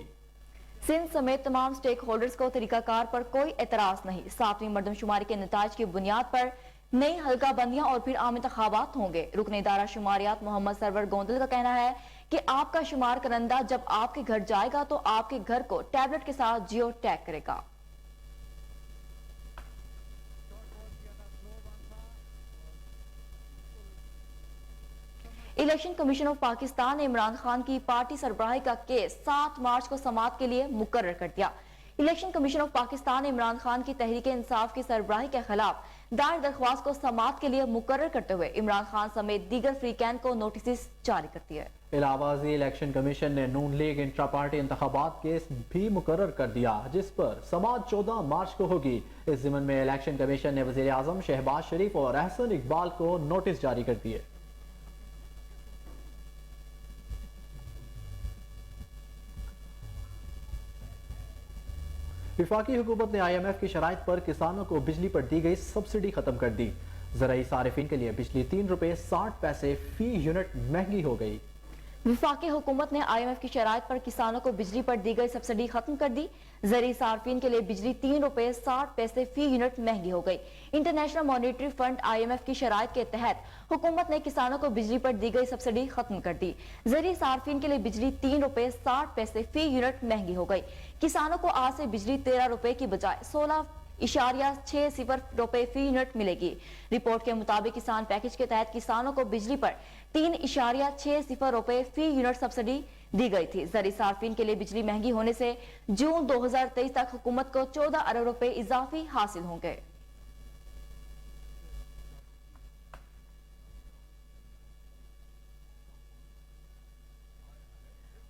सिंध समेत तमाम स्टेक होल्डर्स को तरीकाकार पर कोई एतराज नहीं। 7वीं मर्दमशुमारी के नताज की बुनियाद पर नई हल्का बंदियां और फिर आम इंतखाबात होंगे। रुकन इदारा शुमारियात मोहम्मद सरवर गोंदल का कहना है कि आपका शुमार करंदा जब आपके घर जाएगा तो आपके घर को टैबलेट के साथ जियो टैग करेगा। इलेक्शन कमीशन ऑफ पाकिस्तान ने इमरान खान की पार्टी सरबराही का केस 7 मार्च को समाअत के लिए मुकर्रर कर दिया। इलेक्शन कमीशन ऑफ पाकिस्तान ने इमरान खान की तहरीक इंसाफ की सरबराही के खिलाफ दायर दरख्वास्त को समाअत के लिए मुकर्रर करते हुए इमरान खान समेत दीगर फ्रीकैन को नोटिस जारी कर दिया। इलाहाबादी इलेक्शन कमीशन ने नून लीग इंट्रा पार्टी इंतखाबात केस भी मुकर्रर कर दिया, जिस पर समाअत 14 मार्च को होगी। इस ज़िमन में इलेक्शन कमीशन ने वज़ीर आज़म शहबाज शरीफ और अहसन इकबाल को नोटिस जारी कर दिए। विफाकी हुकूमत ने IMF की शराइत पर किसानों को बिजली पर दी गई सब्सिडी खत्म कर दी। ज़राई सारिफिन के लिए बिजली 3 रुपए 60 पैसे फी यूनिट महंगी हो गई। विफाकी हुकूमत ने IMF की शराइत पर किसानों को बिजली पर दी गई सब्सिडी खत्म कर दी। ज़रूरी सार्फिन के लिए बिजली 3 रुपए 60 पैसे फी यूनिट महंगी हो गई। इंटरनेशनल मॉनेटरी फंड IMF की शराइत के तहत हुकूमत ने किसानों को बिजली पर दी गई सब्सिडी खत्म कर दी। ज़रूरी सार्फिन के लिए बिजली 3 रुपए 60 पैसे फी यूनिट महंगी हो गई। किसानों को आज से बिजली 13 रुपए की बजाय 16.60 रुपए फी यूनिट मिलेगी। रिपोर्ट के मुताबिक किसान पैकेज के तहत किसानों को बिजली पर 3.60 रुपए फी यूनिट सब्सिडी दी गई थी। ज़रूरी सार्फिन के लिए बिजली महंगी होने से जून 2023 तक हुकूमत को 14 अरब रुपए इजाफी हासिल होंगे।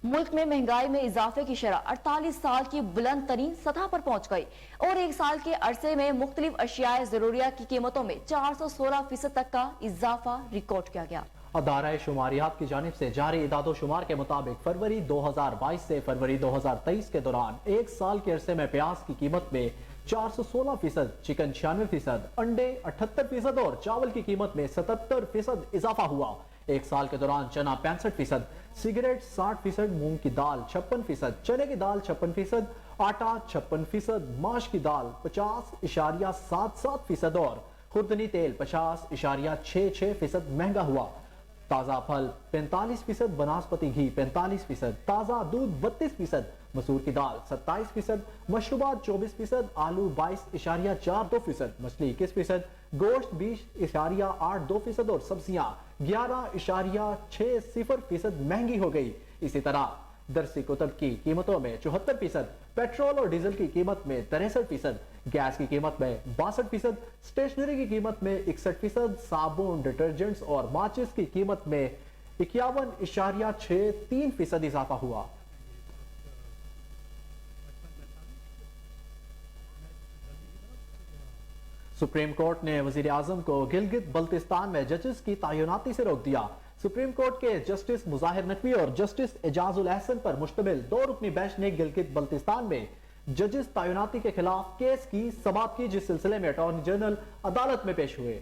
मुल्क में महंगाई में इजाफे की शरह 48 साल की बुलंद तरीन सतह पर पहुंच गई और एक साल के अरसे में मुख्तलिफ अशियाए जरूरिया की कीमतों में 416% तक का इजाफा रिकॉर्ड किया गया। अदारा शुमारियात की जानिब से जारी इदादो शुमार के मुताबिक फरवरी 2022 से फरवरी 2023 के दौरान एक साल के अरसे में प्याज की कीमत में 416%, चिकन 96%, अंडे 78% और चावल की कीमत में 77% इजाफा हुआ। एक साल के दौरान चना 65%, सिगरेट 60%, मूंग की दाल 56%, चने की दाल 56%, आटा 56%, माश की दाल 50.77% और खुर्दनी तेल 50.66% महंगा हुआ। ताज़ा फल 45%, बनास्पति घी 45%, ताज़ा दूध 32%, मसूर की दाल 27%, मशरूबात 24%, आलू 22.42%, मछली 21%, गोश्त 20.82% और सब्जियां 11.60% महंगी हो गई। इसी तरह दरसी कुतब की कीमतों में 74%, पेट्रोल और डीजल की कीमत में 63%, गैस की कीमत में 62%, स्टेशनरी की कीमत में 61%, साबुन, डिटर्जेंट्स और माचिस की कीमत में 51.63% इजाफा हुआ। सुप्रीम कोर्ट ने वजीर आजम को गिलगित बल्तिस्तान में जजेस की तैनाती से रोक दिया। सुप्रीम कोर्ट के जस्टिस मुजाहिर नकवी और जस्टिस एजाजुल एहसन पर मुश्तमिल 2 रुकनी बेंच ने गिलगित बल्तिस्तान में जजेस तैनाती के खिलाफ केस की समाअत की, जिस सिलसिले में अटॉर्नी जनरल अदालत में पेश हुए।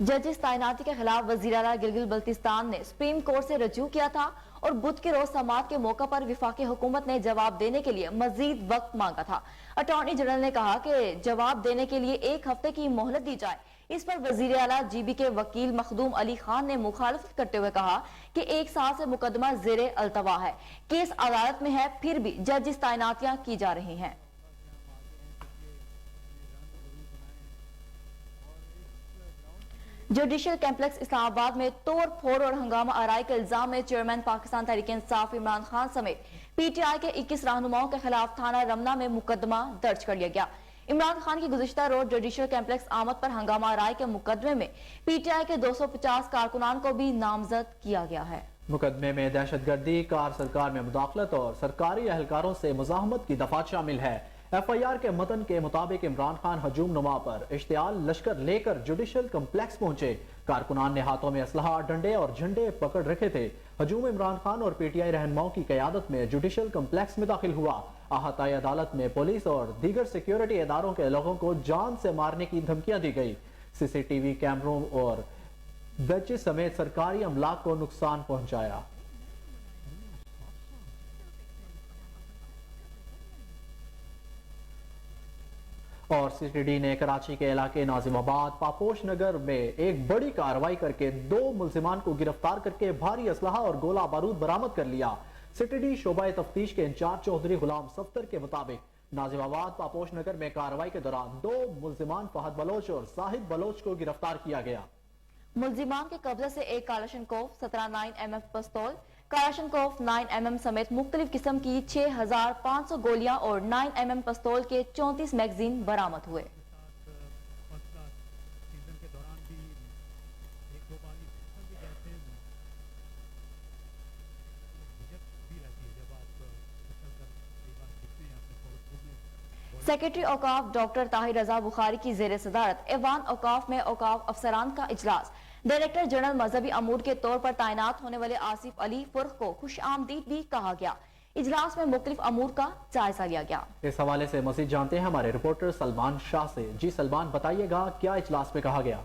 जजेस तैनाती के खिलाफ वजीर आला गिलगित बल्तिस्तान ने सुप्रीम कोर्ट से रजू किया था और बुध के रोज समाअत के मौका पर विफाकी हुकूमत ने जवाब देने के लिए मजीद वक्त मांगा था। अटॉर्नी जनरल ने कहा कि जवाब देने के लिए 1 हफ्ते की मोहलत दी जाए। इस पर वजीर आला GB के वकील मखदूम अली खान ने मुखालफत करते हुए कहा कि 1 साल से मुकदमा ज़ेरे अल्तवा है, केस अदालत में है, फिर भी जजेस तैनातियां की जा रही हैं। जुडिशल कॉम्प्लेक्स इस्लामाबाद में तोड़ फोड़ और हंगामा आराई के इल्जाम में चेयरमैन पाकिस्तान तहरीक इंसाफ इमरान खान समेत PTI के 21 रहनुमाओं के खिलाफ थाना रमना में मुकदमा दर्ज कर लिया गया। इमरान खान की गुज़िश्ता रोज जुडिशल कॉम्प्लेक्स आमद पर हंगामा आराई के मुकदमे में PTI के 250 कारकुनान को भी नामजद किया गया है। मुकदमे में दहशतगर्दी, कार सरकार में मुदाखलत और सरकारी एहलकारों से मुजाहमत की दफात शामिल है। FIR के मतन के मुताबिक इमरान खान हजूम नुमा पर इश्तियाल लश्कर लेकर जुडिशल कम्प्लेक्स पहुंचे। कारकुनान ने हाथों में असलहा, डंडे और झंडे पकड़ रखे थे। हजूम इमरान खान और PTI रहनुमाओं की क़यादत में जुडिशल कम्प्लेक्स में दाखिल हुआ। अहाताई अदालत में पुलिस और दीगर सिक्योरिटी इदारों के लोगों को जान से मारने की धमकियां दी गई। CCTV कैमरों और बेंचेस समेत सरकारी अमलाक को नुकसान पहुंचाया। और CTD ने कराची के इलाके नाजिमाबाद पापोश नगर में एक बड़ी कार्रवाई करके 2 मुल्जिमान को गिरफ्तार करके भारी असलहा और गोला बारूद बरामद कर लिया। CTD शोबा तफ्तीश के इंचार्ज चौधरी गुलाम सफ्तर के मुताबिक नाजिमाबाद पापोश नगर में कार्रवाई के दौरान 2 मुल्जिमान फहद बलोच और साहिद बलोच को गिरफ्तार किया गया। मुल्जिमान के कब्जे से एक कालाशनकोव, 17 9mm पिस्तौल, कालाशनकोव 9mm समेत मुख्तलिफ किस्म की 6500 गोलियां और 9mm पिस्तौल के 34 मैगजीन बरामद हुए। सेक्रेटरी औकाफ डॉक्टर ताहिर रजा बुखारी की जेर सदारत ऐवान औकाफ में औकाफ अफसरान का इजलास। डायरेक्टर जनरल मजहबी अमूर के तौर पर तैनात होने वाले आसिफ अली फुर्ख को खुश आमदीद भी कहा गया। इजलास में मुख्तलिफ अमूर का जायजा लिया गया। इस हवाले से मजीद जानते हैं हमारे रिपोर्टर सलमान शाह से। जी सलमान, बताइएगा क्या इजलास में कहा गया?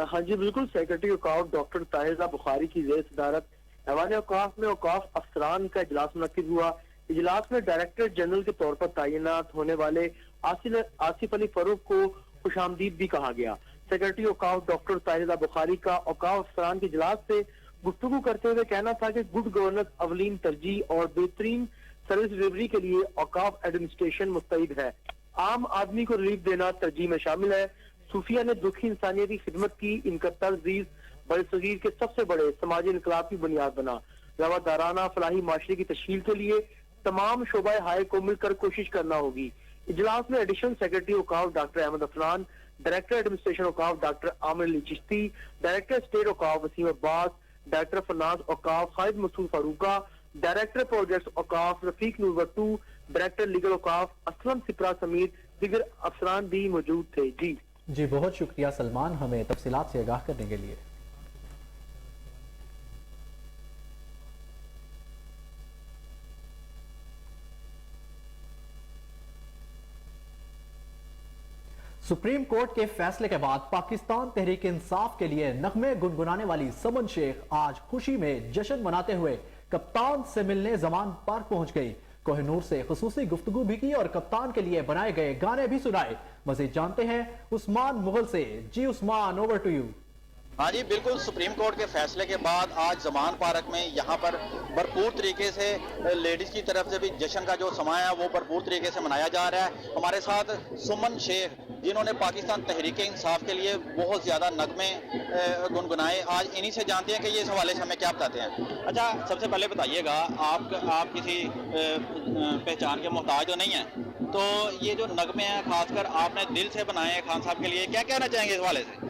हाँ जी बिल्कुल, सेक्रेटरी औकाफ डॉक्टर ताहिर रजा बुखारी की जेर सदारत ऐवान औकाफ में औकाफ अफसरान का इजलास मुनक्किद हुआ। इजलास में डायरेक्टर जनरल के तौर पर तैनात होने वाले आसिफ अली फरूख को खुशामदीद भी कहा गया। सेक्रेटरी औकाफ डॉक्टर ताहिरा बुखारी का औकाफ अफसरान के इजलास से गुफ्तगू करते हुए कहना था कि गुड गवर्नेंस अवलीन तरजीह और बेहतरीन सर्विस डिलीवरी के लिए औकाफ एडमिनिस्ट्रेशन मुस्तैद है। आम आदमी को रिलीफ देना तरजीह में शामिल है। सूफिया ने दुखी इंसानियती खिदमत की, इनका तर्जीज बड़े सगीर के सबसे बड़े समाजी इनकलाब की बुनियाद बना। रवादाराना फलाही माशरे की तश्कील के लिए तमाम शोबाए हाय को मिलकर कोशिश करना होगी। इजलास में एडिशनल सेक्रेटरी औकाफ doctor Ahmad Afnan, director administration औकाफ doctor Amir Ali Chishti, director state औकाफ वसीम अब्बास, डायरेक्टर फाइनेंस औकाफ खालिद मसूद फारूका, डायरेक्टर प्रोजेक्ट्स औकाफ रफीक नूर वट्टू, डायरेक्टर लीगल औकाफ असलम सिप्रा समेत दीगर अफसरान भी मौजूद थे। जी बहुत शुक्रिया सलमान, हमें तफसीलात से आगाह करने के लिए। सुप्रीम कोर्ट के फैसले के बाद पाकिस्तान तहरीक इंसाफ के लिए नगमे गुनगुनाने वाली समन शेख आज खुशी में जश्न मनाते हुए कप्तान से मिलने जमान पार्क पहुंच गई। कोहिनूर से खुसूसी गुफ्तगू भी की और कप्तान के लिए बनाए गए गाने भी सुनाए। मजीद जानते हैं उस्मान मुगल से। जी उस्मान, ओवर टू यू। हाँ जी बिल्कुल, सुप्रीम कोर्ट के फैसले के बाद आज जमान पार्क में यहाँ पर भरपूर तरीके से लेडीज की तरफ से भी जश्न का जो समय है वो भरपूर तरीके से मनाया जा रहा है। हमारे साथ सुमन शेख, जिन्होंने पाकिस्तान तहरीक इंसाफ के लिए बहुत ज़्यादा नगमे गुनगुनाए, आज इन्हीं से जानते हैं कि ये इस हवाले से हमें क्या बताते हैं। अच्छा, सबसे पहले बताइएगा, आप किसी पहचान के मोहताज तो नहीं हैं, तो ये जो नगमे हैं खासकर आपने दिल से बनाए हैं खान साहब के लिए, क्या कहना चाहेंगे इस हवाले से?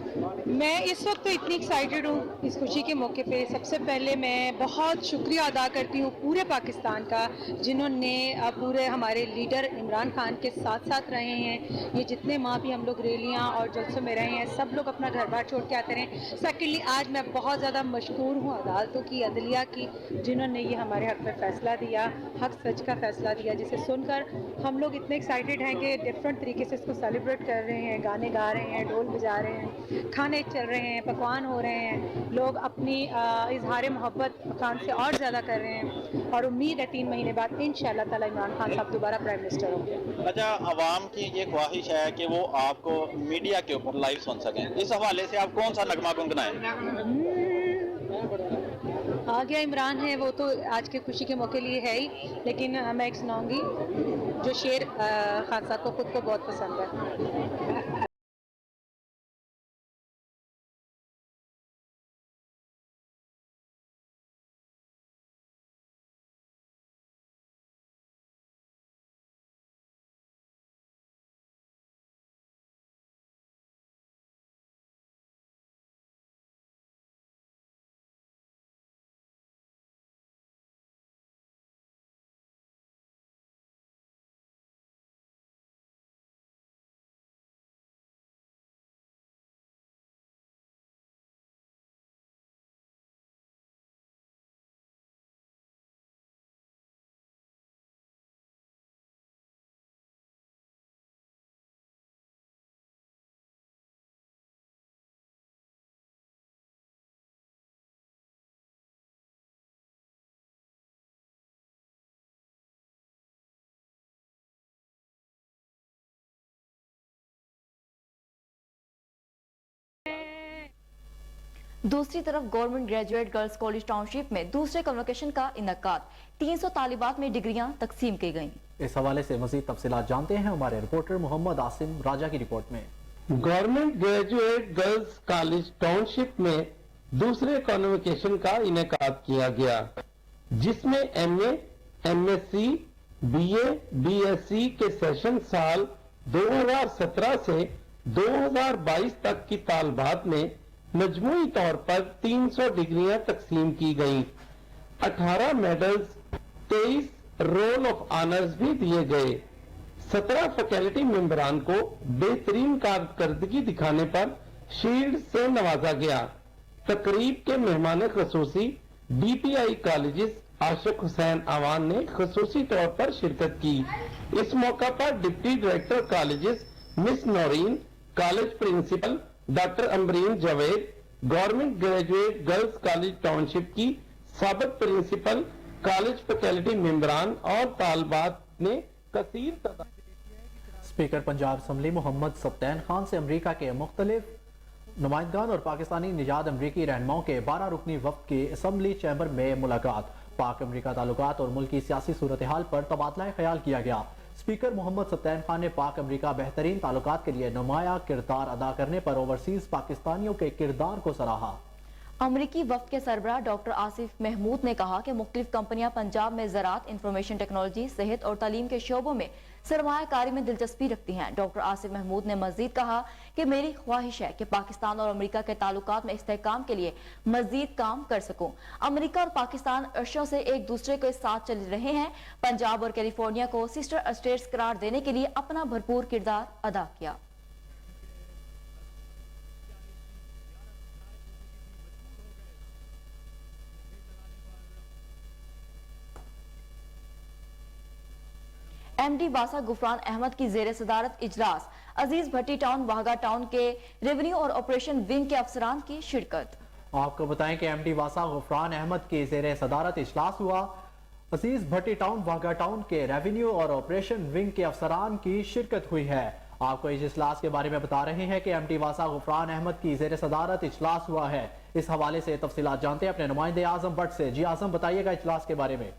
मैं इस वक्त तो इतनी एक्साइटेड हूँ इस खुशी के मौके पे। सबसे पहले मैं बहुत शुक्रिया अदा करती हूँ पूरे पाकिस्तान का, जिन्होंने पूरे हमारे लीडर इमरान खान के साथ साथ रहे हैं। ये जितने माह भी हम लोग रैलियाँ और जलसों में रहे हैं, सब लोग अपना घर बार छोड़ के आते रहे। सेकेंडली आज मैं बहुत ज़्यादा मशकूर हूँ अदालतों की, अदलिया की, जिन्होंने ये हमारे हक़ में फ़ैसला दिया, हक़ सच का फ़ैसला दिया, जिसे सुनकर हम लोग इतने एक्साइटेड हैं कि डिफरेंट तरीके से इसको सेलिब्रेट कर रहे हैं, गाने गा रहे हैं, ढोल बजा रहे हैं, खाने चल रहे हैं, पकवान हो रहे हैं, लोग अपनी इजहार मोहब्बत खान से और ज़्यादा कर रहे हैं और उम्मीद है 3 महीने बाद इंशाअल्लाह ताला इमरान खान साहब दोबारा प्राइम मिनिस्टर होंगे। अच्छा, आवाम की ये ख्वाहिश है कि वो आपको मीडिया के ऊपर लाइव सुन सकें, इस हवाले से आप कौन सा नगमा गुनगुनाएं? आ गया इमरान है, वो तो आज के खुशी के मौके लिए है ही, लेकिन मैं एक सुनाऊंगी जो शेर खान साहब को खुद को बहुत पसंद है। दूसरी तरफ government graduate girls college township में दूसरे कन्वोकेशन का इनकाद, 300 तालिबात में डिग्रियां तकसीम की गईं। इस हवाले से मजीद तफसीलात जानते हैं हमारे रिपोर्टर मोहम्मद आसिम राजा की रिपोर्ट में। Government graduate girls college township में दूसरे कन्वोकेशन का इनकाद किया गया, जिसमें MA, MSc, BA, BSc के सेशन साल 2017 से 2022 तक की तालबात में मजमूई तौर पर 300 डिग्रियां तकसीम की गईं। 18 मेडल्स, 23 रोल ऑफ ऑनर्स भी दिए गए। 17 फैकल्टी मेंबरान को बेहतरीन कारकर्दगी दिखाने पर शील्ड से नवाजा गया। तकरीब के मेहमान खसूसी DPI कॉलेजेस आशिक हुसैन आवान ने खसूसी तौर पर शिरकत की। इस मौका पर deputy director colleges miss Noreen, college principal doctor Amreen Javed, government graduate girls college township की सबक प्रिंसिपल, कॉलेज फैकल्टी मेंबरान और तालबात ने कसीर तादाद। स्पीकर पंजाब असम्बली मोहम्मद सब्तैन खान से अमरीका के मुख्तलिफ नुमाइंदगान और पाकिस्तानी निजात अमरीकी रहनुमाओं के 12 रुकनी वफ्द की असम्बली चैम्बर में मुलाकात। पाक अमरीका ताल्लुकात और मुल्क की सियासी सूरत हाल पर तबादला ख्याल किया गया। स्पीकर मोहम्मद सब्तैन खान ने पाक अमरीका बेहतरीन ताल्लुकात के लिए नुमाया किरदार अदा करने पर ओवरसीज पाकिस्तानियों के किरदार को सराहा। अमरीकी वफ्द के सरबराह डॉक्टर आसिफ महमूद ने कहा कि मुख्तलिफ कंपनियां पंजाब में ज़राअत, इंफॉर्मेशन टेक्नोलॉजी, सेहत और तालीम के शोबों में सरमायाकारी में दिलचस्पी रखती हैं। डॉक्टर आसिफ महमूद ने मजीद कहा कि मेरी ख्वाहिश है कि पाकिस्तान और अमरीका के ताल्लुकात में इस्तेहकाम के लिए मजीद काम कर सकूं। अमरीका और पाकिस्तान अरसों से एक दूसरे के साथ चल रहे हैं। पंजाब और कैलिफोर्निया को सिस्टर स्टेट्स करार देने के लिए अपना भरपूर किरदार अदा किया। एमडी वासा गुफरान अहमद की जेर सदारत इजलास। अजीज भट्टी टाउन वाघा टाउन के रेवेन्यू और ऑपरेशन विंग के अफसरान की शिरकत। आपको बताएं कि एमडी वासा गुफरान अहमद की जेर सदारत इजलास हुआ। अजीज भट्टी टाउन वाघा टाउन के रेवेन्यू और ऑपरेशन विंग के अफसरान की शिरकत हुई है। आपको इस इजलास के बारे में बता रहे हैं कि एमडी वासा गुफरान अहमद की जेर सदारत इजलास हुआ है। इस हवाले से तफसीलात जानते हैं अपने नुमाइंदे आजम भट्ट से। जी आजम, बताइएगा इजलास के बारे में।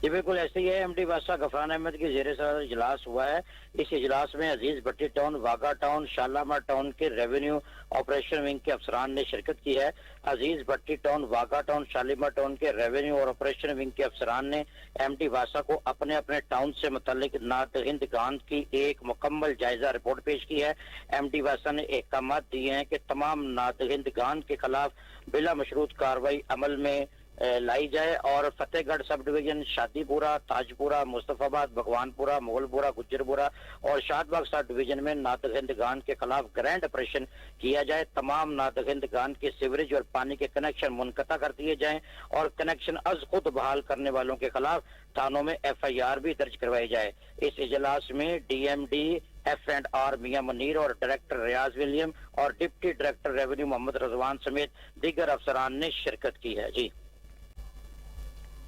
जी बिल्कुल ऐसे ही है। एमडी बादशाह गफरान अहमद की जेर सदारत इजलास हुआ है। इस इजलास में Aziz Bhatti town, Wagha town, Shalamar town के रेवेन्यू ऑपरेशन विंग के अफसरान ने शिरकत की है। Aziz Bhatti town, Wagha town, Shalimar town के रेवेन्यू और ऑपरेशन विंग के अफसरान ने एमडी बादशाह को अपने अपने टाउन से मुतल्लिक नादहिंदगान की एक मुकम्मल जायजा रिपोर्ट पेश की है। एमडी बादशाह ने अहकाम दिए हैं कि तमाम नादहिंदगान के खिलाफ बिला मशरूत कार्रवाई अमल में लाई जाए और फतेहगढ़ सब डिवीजन, शादीपुरा, ताजपुरा, मुस्तफाबाद, भगवानपुरा, मुगलपुरा, गुज्जरपुरा और शादबाग सब डिवीजन में नादहिंदगान के खिलाफ ग्रैंड ऑपरेशन किया जाए। तमाम नादहिंदगान के सीवरेज और पानी के कनेक्शन मुनक़ता कर दिए जाएं और कनेक्शन अज खुद बहाल करने वालों के खिलाफ थानों में FIR भी दर्ज करवाई जाए। इस इजलास में DMD F&R मियां मुनीर और डायरेक्टर रियाज विलियम और डिप्टी डायरेक्टर रेवेन्यू मोहम्मद रजवान समेत दीगर अफसरान ने शिरकत की है।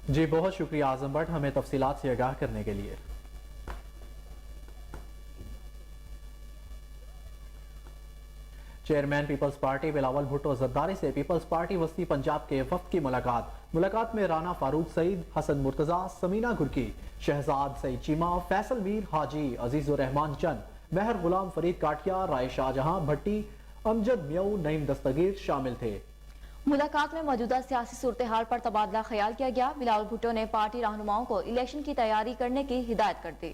जी बहुत शुक्रिया आजम भट्ट, हमें तफसीलात से आगाह करने के लिए। Chairman peoples party Bilawal Bhutto Zardari से पीपल्स पार्टी वस्ती पंजाब के वफ्द की मुलाकात में राना फारूक सईद, हसन मुर्तजा, समीना गुरकी, शहजाद सईद चीमा, फैसल मीर हाजी, अजीजुर रहमान चंद, महर गुलाम फरीद काटिया, राय शाहजहां भट्टी, अमजद म्यू, नईम दस्तगीर शामिल थे। मुलाकात में मौजूदा सियासी सूरत हाल पर तबादला ख्याल किया गया। बिलावल भुट्टो ने पार्टी रहनुमाओं को इलेक्शन की तैयारी करने की हिदायत कर दी।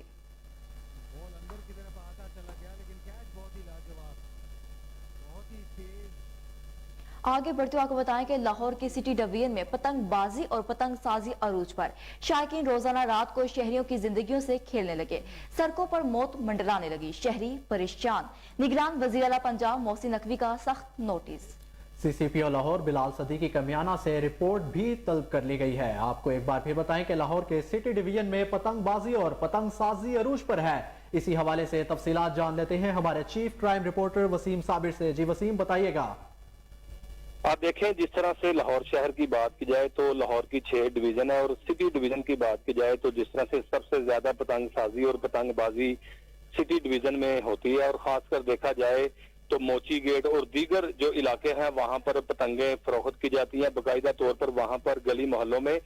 आगे बढ़ते हुए आपको बताएं कि लाहौर की सिटी डिवीजन में पतंगबाजी और पतंग साजी अरूज पर। शायकीन रोजाना रात को शहरियों की जिंदगियों से खेलने लगे। सड़कों पर मौत मंडराने लगी। शहरी परेशान। निगरान वजीर आला पंजाब मोहसिन नकवी का सख्त नोटिस। CCPO लाहौर बिलाल सदीकी कमियाना से रिपोर्ट भी तलब कर ली गई है। आपको एक बार फिर बताएं कि लाहौर के सिटी डिवीजन में पतंगबाजी और पतंग साजी अरूज पर है। इसी हवाले से तफसीलात जान लेते हैं हमारे chief crime reporter Waseem Sabir से। जी वसीम, बताइएगा। आप देखें, जिस तरह से लाहौर शहर की बात की जाए तो लाहौर की 6 डिवीजन है और सिटी डिवीजन की बात की जाए तो जिस तरह से सबसे ज्यादा पतंग साजी और पतंगबाजी सिटी डिवीजन में होती है और खासकर देखा जाए तो मोची गेट और दीगर जो इलाके हैं वहां पर पतंगे फरोख्त की जाती हैं। बाकायदा तौर पर वहां पर गली मोहल्लों में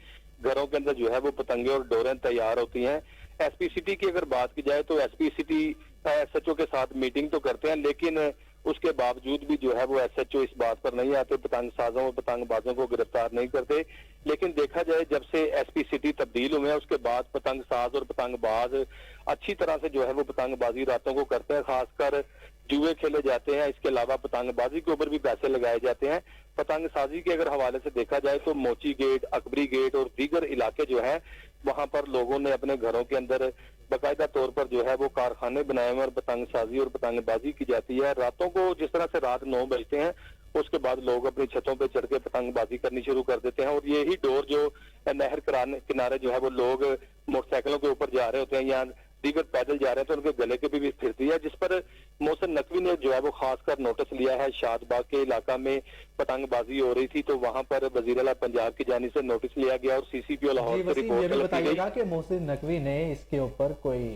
घरों के अंदर जो है वो पतंगे और डोरें तैयार होती हैं। SP सिटी की अगर बात की जाए तो SP सिटी SHO के साथ मीटिंग तो करते हैं, लेकिन उसके बावजूद भी जो है वो SHO इस बात पर नहीं आते, पतंग साजों और पतंगबाजों को गिरफ्तार नहीं करते। लेकिन देखा जाए जब से SP सिटी तब्दील हुए हैं उसके बाद पतंग साज और पतंगबाज अच्छी तरह से जो है वो पतंगबाजी रातों को करते हैं। खासकर जुए खेले जाते हैं। इसके अलावा पतंगबाजी के ऊपर भी पैसे लगाए जाते हैं। पतंग साजी के अगर हवाले से देखा जाए तो मोची गेट, अकबरी गेट और दीगर इलाके जो है वहां पर लोगों ने अपने घरों के अंदर बाकायदा तौर पर जो है वो कारखाने बनाए हुए और पतंग साजी और पतंगबाजी की जाती है। रातों को जिस तरह से रात 9 बजते हैं उसके बाद लोग अपनी छतों पे चढ़ के पतंगबाजी करनी शुरू कर देते हैं और यही डोर जो नहर किनारे जो है वो लोग मोटरसाइकिलों के ऊपर जा रहे होते हैं या दीगर पैदल जा रहे थे, उनके गले के भी फिरती है, जिस पर मोहसिन नकवी ने जो है वो खासकर नोटिस लिया है। शादबाग के इलाका में पतंगबाजी हो रही थी, तो वहां पर वजीर आला पंजाब की जानिब से नोटिस लिया गया और सीसीपीओ लाहौर से रिपोर्ट तलब की बताइएगा कि मोहसिन नकवी ने इसके ऊपर कोई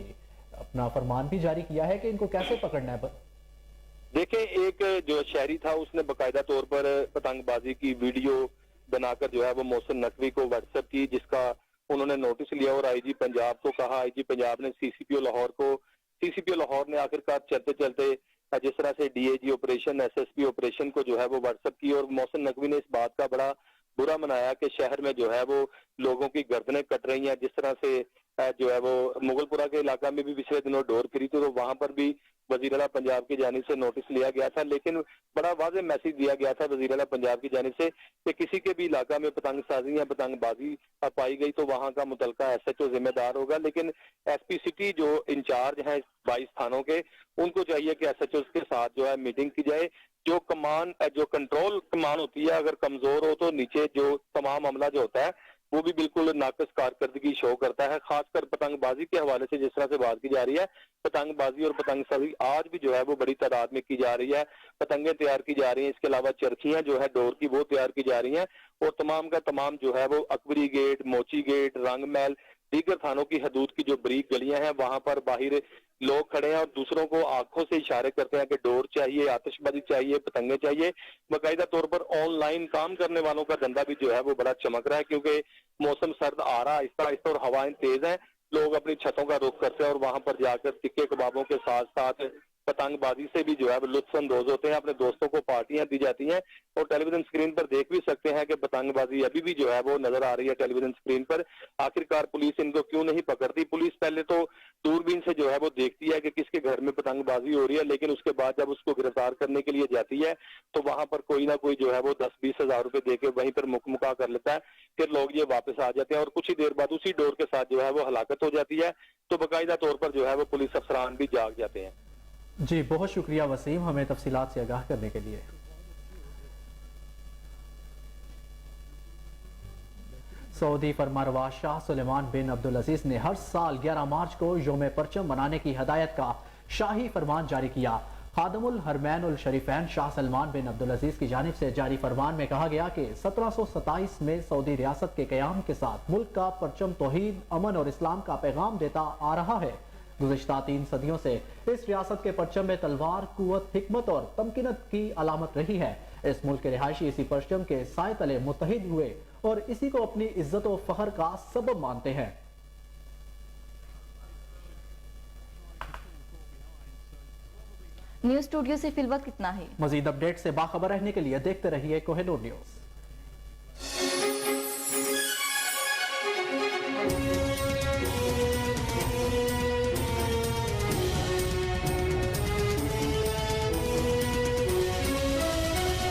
अपना फरमान भी जारी किया है कि इनको कैसे पकड़ना है? देखें, एक जो शहरी था उसने बाकायदा तौर पर पतंगबाजी की वीडियो बनाकर जो है वो मोहसिन नकवी को व्हाट्सएप की, जिसका उन्होंने नोटिस लिया और आईजी पंजाब को कहा। आईजी पंजाब ने सीसीपीओ लाहौर ने आखिरकार चलते चलते जिस तरह से डीएजी ऑपरेशन, एसएसपी ऑपरेशन को जो है वो व्हाट्सएप की और मोहसिन नकवी ने इस बात का बड़ा बुरा मनाया कि शहर में जो है वो लोगों की गर्दनें कट रही हैं। जिस तरह से जो है वो मुगलपुरा के इलाका में भी पिछले दिनों डोर फिरी थी, तो वहां पर भी वजीर आला पंजाब की जानिब से नोटिस लिया गया था, लेकिन बड़ा वाज़ेह मैसेज दिया गया था वजीर आला पंजाब की जानिब से कि किसी के भी इलाका में पतंगसाजी या पतंगबाजी पाई गई तो वहां का मुतलका एसएचओ जिम्मेदार होगा। लेकिन एसपी सिटी जो इंचार्ज हैं 22 थानों के, उनको चाहिए कि एसएचओ के साथ जो है मीटिंग की जाए। जो कंट्रोल कमान होती है, अगर कमजोर हो तो नीचे जो तमाम अमला जो होता है वो भी बिल्कुल नाकस कारकर्दगी शो करता है। खासकर पतंगबाजी के हवाले से जिस तरह से बात की जा रही है, पतंगबाजी और पतंगसाजी आज भी जो है वो बड़ी तादाद में की जा रही है। पतंगे तैयार की जा रही हैं, इसके अलावा चरखियां जो है डोर की वो तैयार की जा रही हैं और तमाम का तमाम जो है वो अकबरी गेट, मोची गेट, रंगमहल, दीगर थानों की हदूद की जो बरीक गलियां हैं वहां पर बाहर लोग खड़े हैं और दूसरों को आंखों से इशारे करते हैं कि डोर चाहिए, आतिशबाजी चाहिए, पतंगे चाहिए। बाकायदा तौर पर ऑनलाइन काम करने वालों का धंधा भी जो है वो बड़ा चमक रहा है, क्योंकि मौसम सर्द आ रहा है आहिस्ता आहिस्ता और हवाएं तेज हैं। लोग अपनी छतों का रुख करते हैं और वहां पर जाकर टिक्के कबाबों के साथ साथ पतंगबाजी से भी जो है लुत्फ अंदोज होते हैं। अपने दोस्तों को पार्टियां दी जाती हैं और टेलीविजन स्क्रीन पर देख भी सकते हैं कि पतंगबाजी अभी भी जो है वो नजर आ रही है टेलीविजन स्क्रीन पर। आखिरकार पुलिस इनको क्यों नहीं पकड़ती? पुलिस पहले तो दूरबीन से जो है वो देखती है कि किसके घर में पतंगबाजी हो रही है, लेकिन उसके बाद जब उसको गिरफ्तार करने के लिए जाती है तो वहां पर कोई ना कोई जो है वो 10-20 हजार रुपए देके वहीं पर मुकमुका कर लेता है। फिर लोग ये वापस आ जाते हैं और कुछ ही देर बाद उसी डोर के साथ जो है वो हलाकत हो जाती है। तो बाकायदा तौर पर जो है वो पुलिस अफसरान भी जाग जाते हैं। जी, बहुत शुक्रिया वसीम, हमें तफसीलात से आगाह करने के लिए। सऊदी फरमारवा शाह सुलेमान बिन अब्दुल अजीज ने हर साल 11 मार्च को यौम परचम मनाने की हदायत का शाही फरमान जारी किया। खादमुल हरमैन उल शरीफैन शाह सलमान बिन अब्दुल अजीज की जानिब से जारी फरमान में कहा गया कि 1727 में सऊदी रियासत के कयाम के साथ मुल्क का परचम तौहीद, अमन और इस्लाम का पैगाम देता आ रहा है। गुज़िश्ता 3 सदियों से इस रियासत के परचम में तलवार, कुव्वत, हिकमत और तमकीनत की अलामत रही है। इस मुल्क के रिहायशी इसी परचम के साए तले मुत्तहिद हुए और इसी को अपनी इज्जत और फख्र का सबब मानते हैं। न्यूज स्टूडियो से फिलवक्त कितना ही। मजीद अपडेट से बाखबर रहने के लिए देखते रहिए कोहिनूर न्यूज।